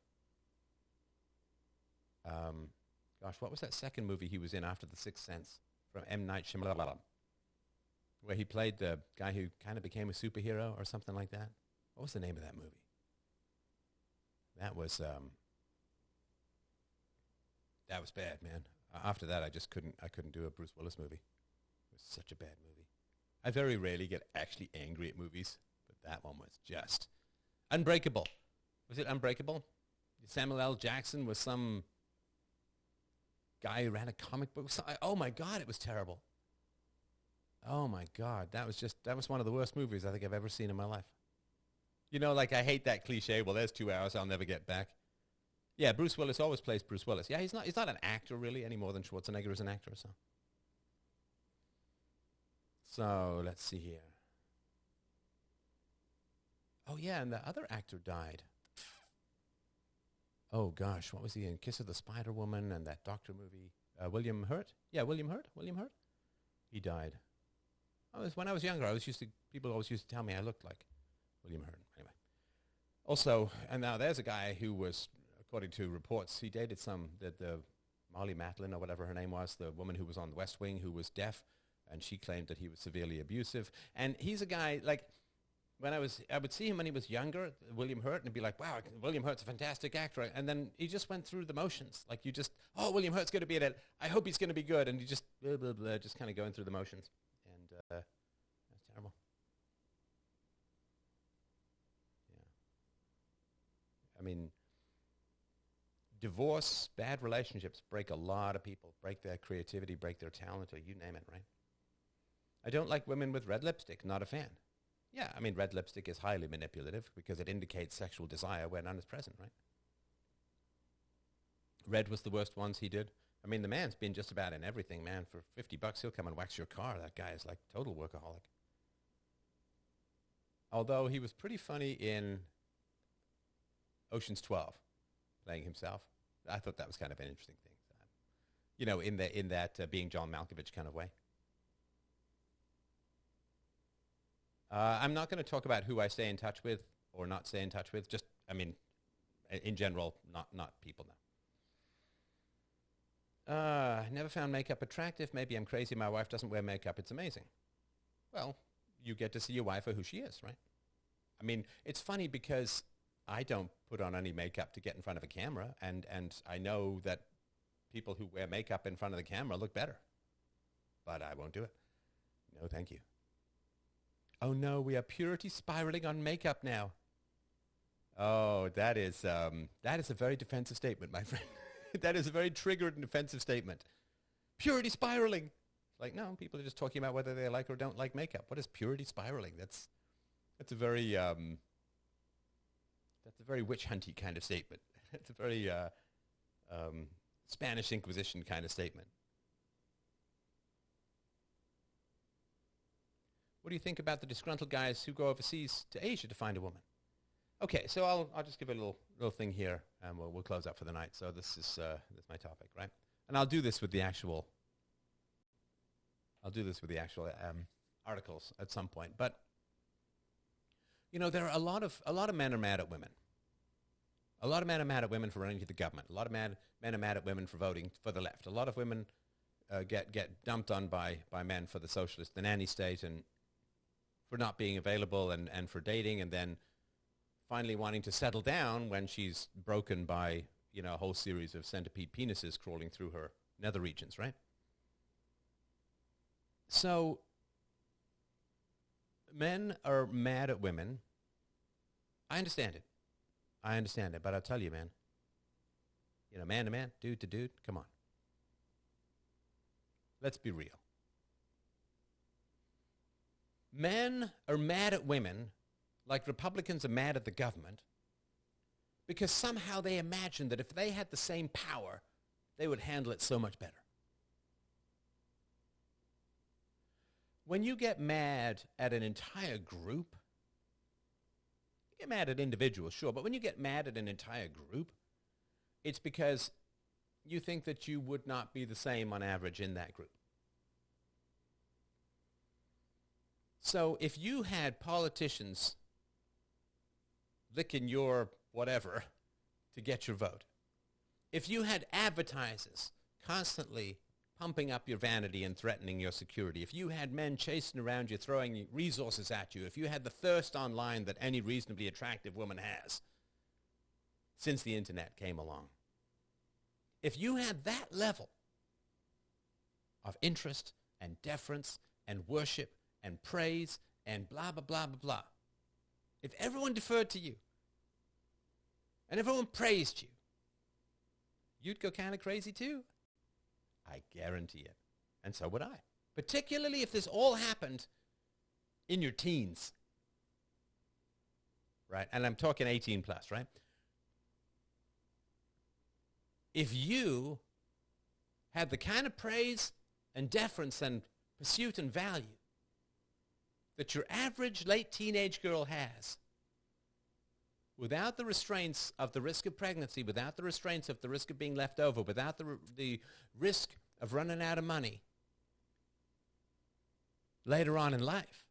A: Gosh, what was that second movie he was in after The Sixth Sense from M. Night Shyamalan, where he played the guy who kind of became a superhero or something like that? What was the name of that movie? That was bad, man. After that, I couldn't do a Bruce Willis movie. It was such a bad movie. I very rarely get actually angry at movies, but that one was just Unbreakable. Was it Unbreakable? Samuel L. Jackson was some guy who ran a comic book. Oh my God, it was terrible. Oh my God, that was one of the worst movies I think I've ever seen in my life. You know, like, I hate that cliche, well, there's 2 hours I'll never get back. Yeah, Bruce Willis always plays Bruce Willis. Yeah, he's not an actor really any more than Schwarzenegger is an actor, So let's see here. Oh yeah, and the other actor died. Oh gosh, what was he in? Kiss of the Spider Woman and that doctor movie. William Hurt? Yeah, William Hurt. He died. When I was younger, people always used to tell me I looked like William Hurt. Anyway. Also, and now there's a guy who was, according to reports, he dated the Molly Matlin or whatever her name was, the woman who was on the West Wing who was deaf, and she claimed that he was severely abusive. And he's a guy, like, I would see him when he was younger, William Hurt, and be like, wow, William Hurt's a fantastic actor. And then he just went through the motions. Like, William Hurt's going to be in it. I hope he's going to be good. And you just, blah, blah, blah, just kind of going through the motions. And that's terrible. Yeah. I mean, divorce, bad relationships break a lot of people, break their creativity, break their talent, or you name it, right? I don't like women with red lipstick. Not a fan. Yeah, I mean, red lipstick is highly manipulative because it indicates sexual desire where none is present, right? Red was the worst ones he did. I mean, the man's been just about in everything, man. For $50, he'll come and wax your car. That guy is like total workaholic. Although he was pretty funny in Ocean's 12, playing himself. I thought that was kind of an interesting thing. You know, in that being John Malkovich kind of way. I'm not going to talk about who I stay in touch with or not stay in touch with. Just, I mean, in general, not people now. Never found makeup attractive. Maybe I'm crazy. My wife doesn't wear makeup. It's amazing. Well, you get to see your wife for who she is, right? I mean, it's funny because I don't put on any makeup to get in front of a camera, and I know that people who wear makeup in front of the camera look better. But I won't do it. No, thank you. Oh no, we are purity spiraling on makeup now. Oh, that is a very defensive statement, my friend. That is a very triggered and defensive statement. Purity spiraling. Like, no, people are just talking about whether they like or don't like makeup. What is purity spiraling? That's a very witch hunty kind of statement. It's a very Spanish Inquisition kind of statement. What do you think about the disgruntled guys who go overseas to Asia to find a woman? Okay, so I'll just give a little thing here, and we'll close up for the night. So this is my topic, right? And I'll do this with the actual articles at some point. But you know, there are a lot of men are mad at women. A lot of men are mad at women for running to the government. A lot of men are mad at women for voting for the left. A lot of women get dumped on by men for the socialist, the nanny state, and for not being available and for dating, and then finally wanting to settle down when she's broken by, you know, a whole series of centipede penises crawling through her nether regions, right? So men are mad at women. I understand it, but I'll tell you, man, you know, man to man, dude to dude, come on. Let's be real. Men are mad at women like Republicans are mad at the government because somehow they imagine that if they had the same power, they would handle it so much better. When you get mad at an entire group, you get mad at individuals, sure, but when you get mad at an entire group, it's because you think that you would not be the same on average in that group. So if you had politicians licking your whatever to get your vote, if you had advertisers constantly pumping up your vanity and threatening your security, if you had men chasing around you, throwing resources at you, if you had the thirst online that any reasonably attractive woman has since the internet came along, if you had that level of interest and deference and worship and praise and blah, blah, blah, blah, blah, if everyone deferred to you and everyone praised you, you'd go kind of crazy too. I guarantee it. And so would I. Particularly if this all happened in your teens. Right? And I'm talking 18 plus, right? If you had the kind of praise and deference and pursuit and value that your average late teenage girl has, without the restraints of the risk of pregnancy, without the restraints of the risk of being left over, without the risk of running out of money later on in life,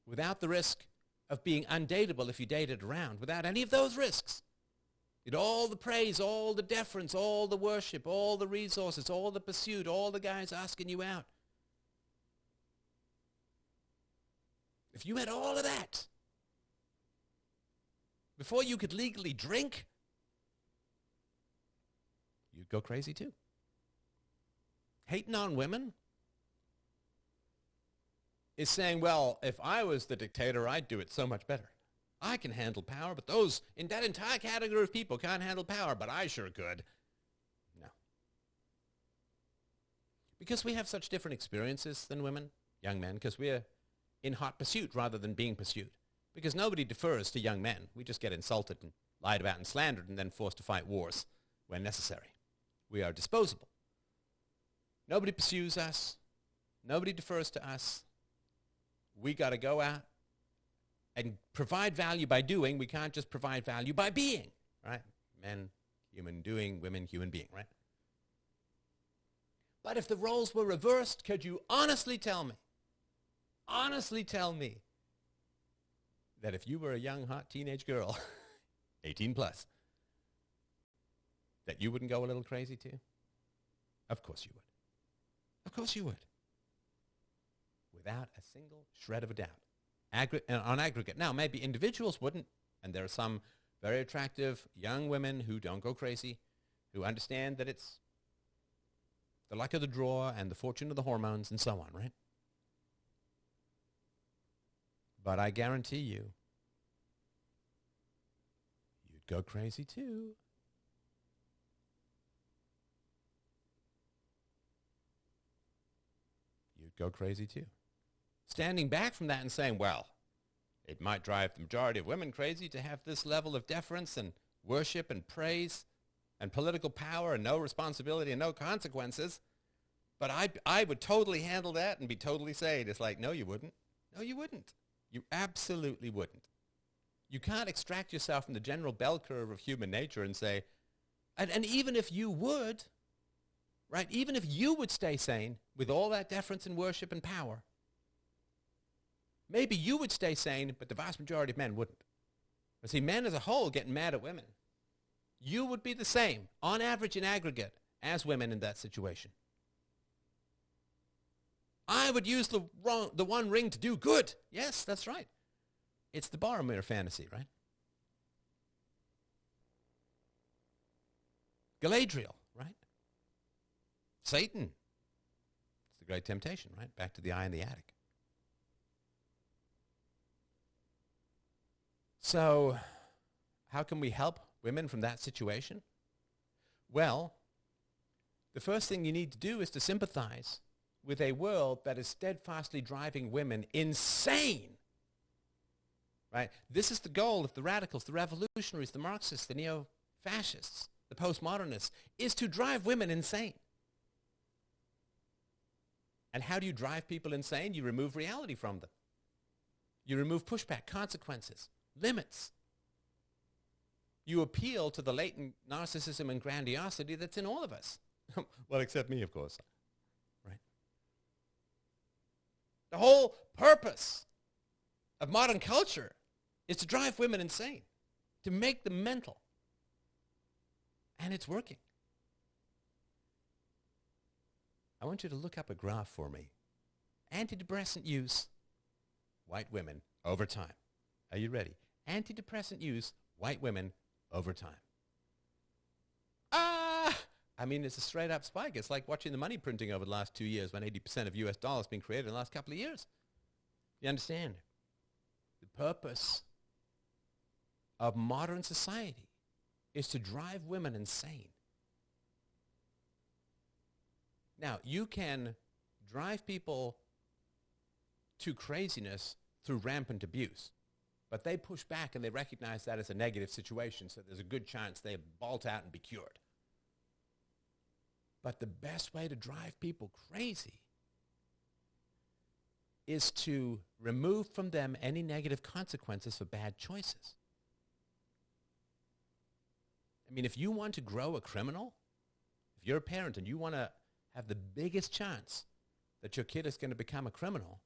A: without the risk of being undateable if you dated around, without any of those risks, you'd all the praise, all the deference, all the worship, all the resources, all the pursuit, all the guys asking you out. If you had all of that, before you could legally drink, you'd go crazy too. Hating on women is saying, well, if I was the dictator, I'd do it so much better. I can handle power, but those in that entire category of people can't handle power, but I sure could. No. Because we have such different experiences than women, young men, because we're in hot pursuit rather than being pursued. Because nobody defers to young men. We just get insulted and lied about and slandered and then forced to fight wars when necessary. We are disposable. Nobody pursues us. Nobody defers to us. We got to go out and provide value by doing. We can't just provide value by being, right? Men, human doing, women, human being, right? But if the roles were reversed, could you honestly tell me that if you were a young, hot teenage girl, 18 plus, that you wouldn't go a little crazy too? Of course you would. Of course you would. Without a single shred of a doubt. On aggregate. Now, maybe individuals wouldn't, and there are some very attractive young women who don't go crazy, who understand that it's the luck of the draw and the fortune of the hormones and so on, right? But I guarantee you, you'd go crazy too. You'd go crazy too. Standing back from that and saying, well, it might drive the majority of women crazy to have this level of deference and worship and praise and political power and no responsibility and no consequences, but I would totally handle that and be totally sane. It's like, no, you wouldn't. No, you wouldn't. You absolutely wouldn't. You can't extract yourself from the general bell curve of human nature and say, and even if you would, right, even if you would stay sane with all that deference and worship and power, maybe you would stay sane, but the vast majority of men wouldn't. But see, men as a whole getting mad at women. You would be the same, on average in aggregate, as women in that situation. I would use the one ring to do good. Yes, that's right. It's the Boromir fantasy, right? Galadriel, right? Satan. It's the great temptation, right? Back to the eye in the attic. So, how can we help women from that situation? Well, the first thing you need to do is to sympathize with a world that is steadfastly driving women insane right? This is the goal of the radicals, the revolutionaries, the Marxists, the neo-fascists, the postmodernists, is to drive women insane. And how do you drive people insane? You remove reality from them. You remove pushback, consequences, limits. You appeal to the latent narcissism and grandiosity that's in all of us. Well, except me, of course. Right? The whole purpose of modern culture is to drive women insane, to make them mental. And it's working. I want you to look up a graph for me. Antidepressant use, white women, over time. Are you ready? Antidepressant use, white women, over time. I mean, it's a straight up spike. It's like watching the money printing over the last 2 years when 80% of US dollars have been created in the last couple of years. You understand? The purpose of modern society is to drive women insane. Now, you can drive people to craziness through rampant abuse, but they push back and they recognize that as a negative situation, so there's a good chance they bolt out and be cured. But the best way to drive people crazy is to remove from them any negative consequences for bad choices. I mean, if you want to grow a criminal, if you're a parent and you want to have the biggest chance that your kid is going to become a criminal,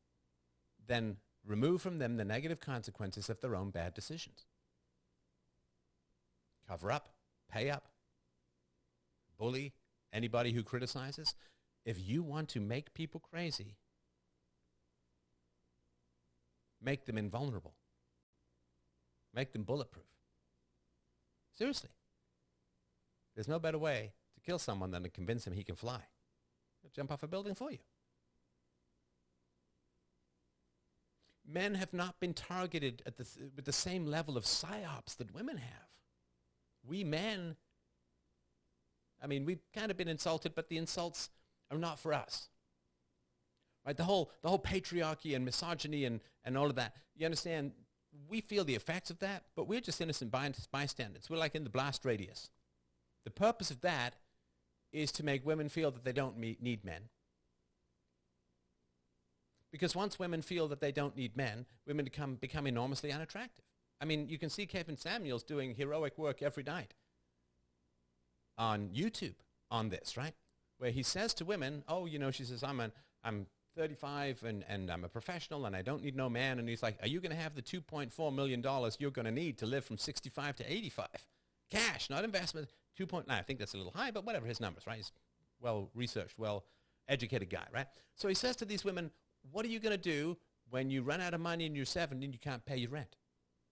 A: then remove from them the negative consequences of their own bad decisions. Cover up, pay up, bully anybody who criticizes. If you want to make people crazy, make them invulnerable. Make them bulletproof. Seriously. There's no better way to kill someone than to convince him he can fly. He'll jump off a building for you. Men have not been targeted at with the same level of psyops that women have. We men, I mean, we've kind of been insulted, but the insults are not for us. Right? The whole patriarchy and misogyny and all of that, you understand, we feel the effects of that, but we're just innocent bystanders. We're like in the blast radius. The purpose of that is to make women feel that they don't need men. Because once women feel that they don't need men, women become enormously unattractive. I mean, you can see Kevin Samuels doing heroic work every night on YouTube on this, right? Where he says to women, oh, you know, she says, I'm 35 and I'm a professional and I don't need no man. And he's like, are you going to have the $2.4 million you're going to need to live from 65 to 85? Cash, not investment. 2.9, I think that's a little high, but whatever his numbers, right? He's well-researched, well-educated guy, right? So he says to these women, what are you going to do when you run out of money and you're 70 and you can't pay your rent?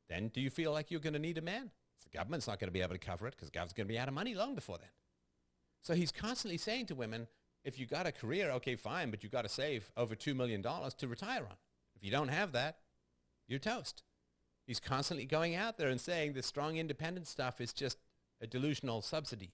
A: Then do you feel like you're going to need a man? The government's not going to be able to cover it because the government's going to be out of money long before then. So he's constantly saying to women, if you got a career, okay, fine, but you got to save over $2 million to retire on. If you don't have that, you're toast. He's constantly going out there and saying the strong independent stuff is just a delusional subsidy.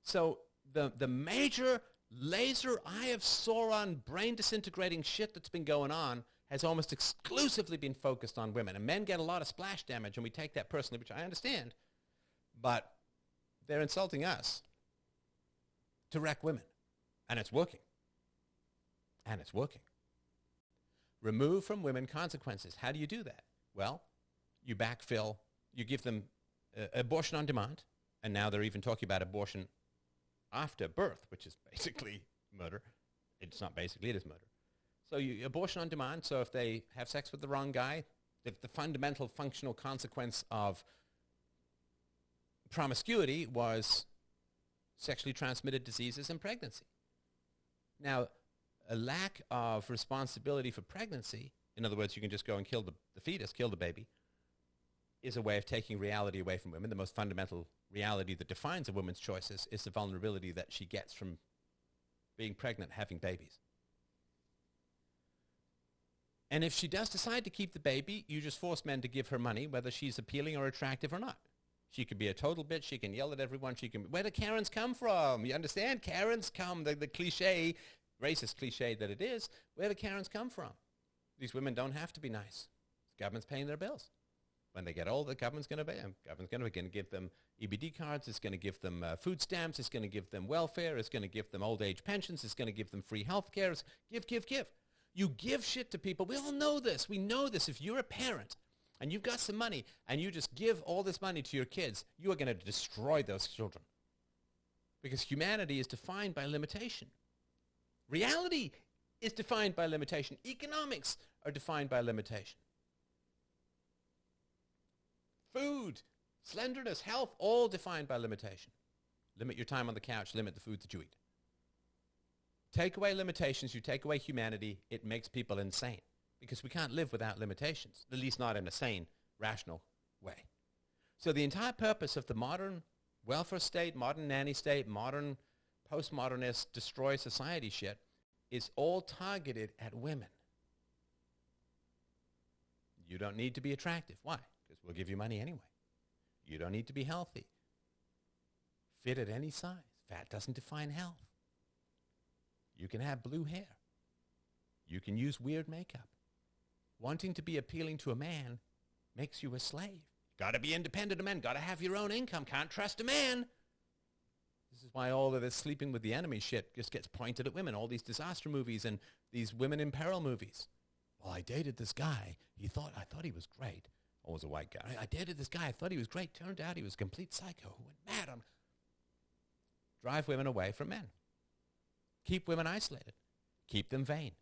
A: So the major laser eye of Sauron brain disintegrating shit that's been going on has almost exclusively been focused on women. And men get a lot of splash damage, and we take that personally, which I understand. But they're insulting us to wreck women. And it's working. And it's working. Remove from women consequences. How do you do that? Well, you backfill. You give them abortion on demand. And now they're even talking about abortion after birth, which is basically murder. It's not basically, it is murder. So abortion on demand, so if they have sex with the wrong guy, the fundamental functional consequence of promiscuity was sexually transmitted diseases and pregnancy. Now, a lack of responsibility for pregnancy, in other words, you can just go and kill the fetus, kill the baby, is a way of taking reality away from women. The most fundamental reality that defines a woman's choices is the vulnerability that she gets from being pregnant, having babies. And if she does decide to keep the baby, you just force men to give her money, whether she's appealing or attractive or not. She could be a total bitch. She can yell at everyone. Where do Karens come from? You understand? Karens come, the cliche, racist cliche that it is, where do Karens come from? These women don't have to be nice. government's paying their bills. When they get old, the government's going to pay them. Government's going to give them EBD cards. It's going to give them food stamps. It's going to give them welfare. It's going to give them old age pensions. It's going to give them free health care. Give. You give shit to people. We all know this. We know this. If you're a parent and you've got some money and you just give all this money to your kids, you are going to destroy those children. Because humanity is defined by limitation. Reality is defined by limitation. Economics are defined by limitation. Food, slenderness, health, all defined by limitation. Limit your time on the couch, limit the food that you eat. Take away limitations, you take away humanity, it makes people insane. Because we can't live without limitations, at least not in a sane, rational way. So the entire purpose of the modern welfare state, modern nanny state, modern postmodernist destroy society shit is all targeted at women. You don't need to be attractive. Why? Because we'll give you money anyway. You don't need to be healthy. Fit at any size. Fat doesn't define health. You can have blue hair. You can use weird makeup. Wanting to be appealing to a man makes you a slave. Got to be independent of men. Got to have your own income. Can't trust a man. This is why all of this sleeping with the enemy shit just gets pointed at women. All these disaster movies and these women in peril movies. Well, I dated this guy. I thought he was great. I was a white guy. I dated this guy. I thought he was great. Turned out he was a complete psycho who went mad on. Drive women away from men. Keep women isolated. Keep them vain.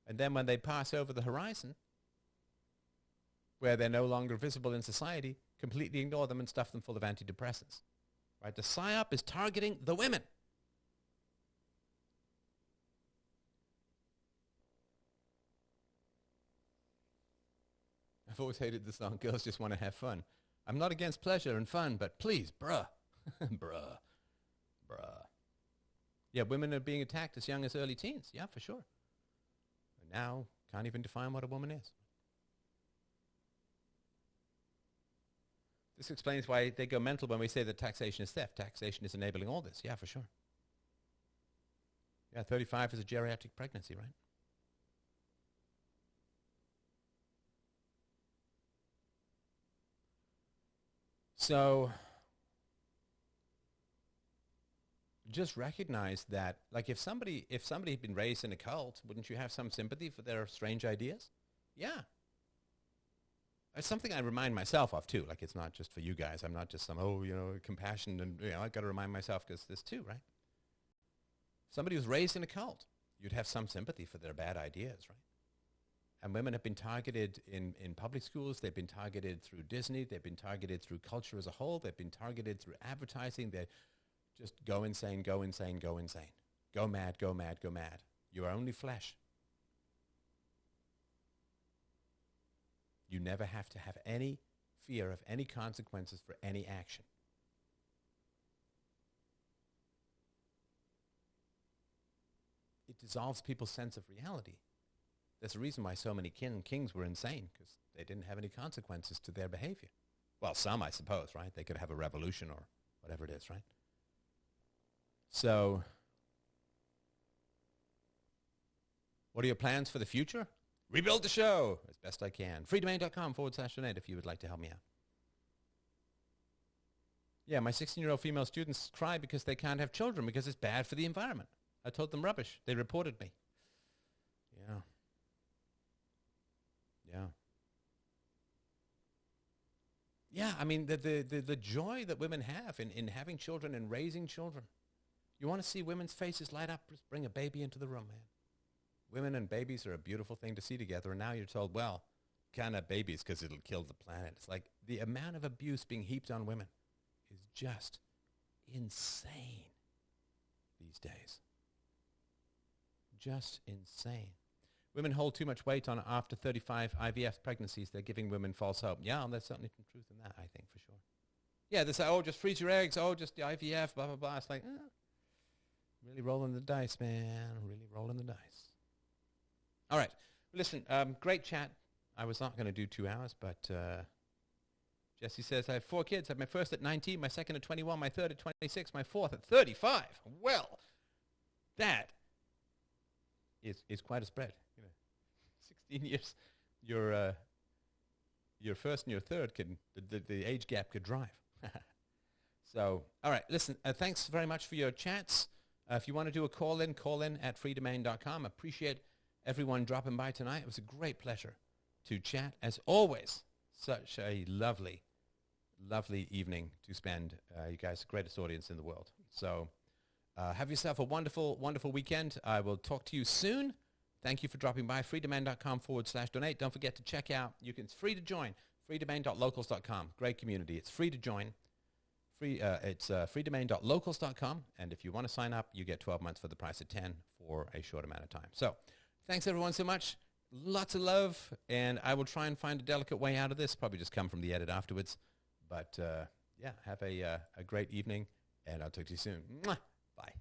A: And then when they pass over the horizon, where they're no longer visible in society, completely ignore them and stuff them full of antidepressants. Right? The PSYOP is targeting the women. I've always hated the song, Girls Just Want to Have Fun. I'm not against pleasure and fun, but please, bruh. bruh. Yeah, women are being attacked as young as early teens. Yeah, for sure. And now, can't even define what a woman is. This explains why they go mental when we say that taxation is theft. Taxation is enabling all this. Yeah, for sure. Yeah, 35 is a geriatric pregnancy, right? So just recognize that, like, if somebody had been raised in a cult, wouldn't you have some sympathy for their strange ideas? Yeah. It's something I remind myself of too. Like, it's not just for you guys. I'm not just some, compassion, and I got to remind myself because this too, right? Somebody who's raised in a cult, you'd have some sympathy for their bad ideas, right? And women have been targeted in public schools. They've been targeted through Disney. They've been targeted through culture as a whole. They've been targeted through advertising. They just go insane, go insane, go insane. Go mad, go mad, go mad. You are only flesh. You never have to have any fear of any consequences for any action. It dissolves people's sense of reality. There's a reason why so many kings were insane, because they didn't have any consequences to their behavior. Well, some, I suppose, right? They could have a revolution or whatever it is, right? So, what are your plans for the future? Rebuild the show as best I can. freedomain.com/donate if you would like to help me out. Yeah, my 16-year-old female students cry because they can't have children because it's bad for the environment. I told them rubbish. They reported me. Yeah. Yeah, I mean, the joy that women have in having children and raising children. You want to see women's faces light up? Just bring a baby into the room, man. Women and babies are a beautiful thing to see together, and now you're told, well, can't have babies because it'll kill the planet. It's like the amount of abuse being heaped on women is just insane these days. Just insane. Women hold too much weight on after 35 IVF pregnancies. They're giving women false hope. Yeah, there's certainly some truth in that, I think, for sure. Yeah, they say, just freeze your eggs. Just the IVF, blah, blah, blah. It's like, really rolling the dice, man. Really rolling the dice. All right. Listen, great chat. I was not going to do 2 hours, but Jesse says, I have 4 kids. I have my first at 19, my second at 21, my third at 26, my fourth at 35. Well, that is quite a spread. 16 years. Your your first and your third the age gap could drive. So, all right, listen, thanks very much for your chats. If you want to do a call in at freedomain.com. Appreciate everyone dropping by tonight. It was a great pleasure to chat. As always, such a lovely, lovely evening to spend. You guys are the greatest audience in the world. So have yourself a wonderful, wonderful weekend. I will talk to you soon. Thank you for dropping by. freedomain.com/donate. Don't forget to check out. It's free to join. freedomain.locals.com. Great community. It's free to join. It's freedomain.locals.com. And if you want to sign up, you get 12 months for the price of 10 for a short amount of time. So thanks, everyone, so much. Lots of love. And I will try and find a delicate way out of this. Probably just come from the edit afterwards. But, yeah, have a great evening. And I'll talk to you soon. Mwah! Bye.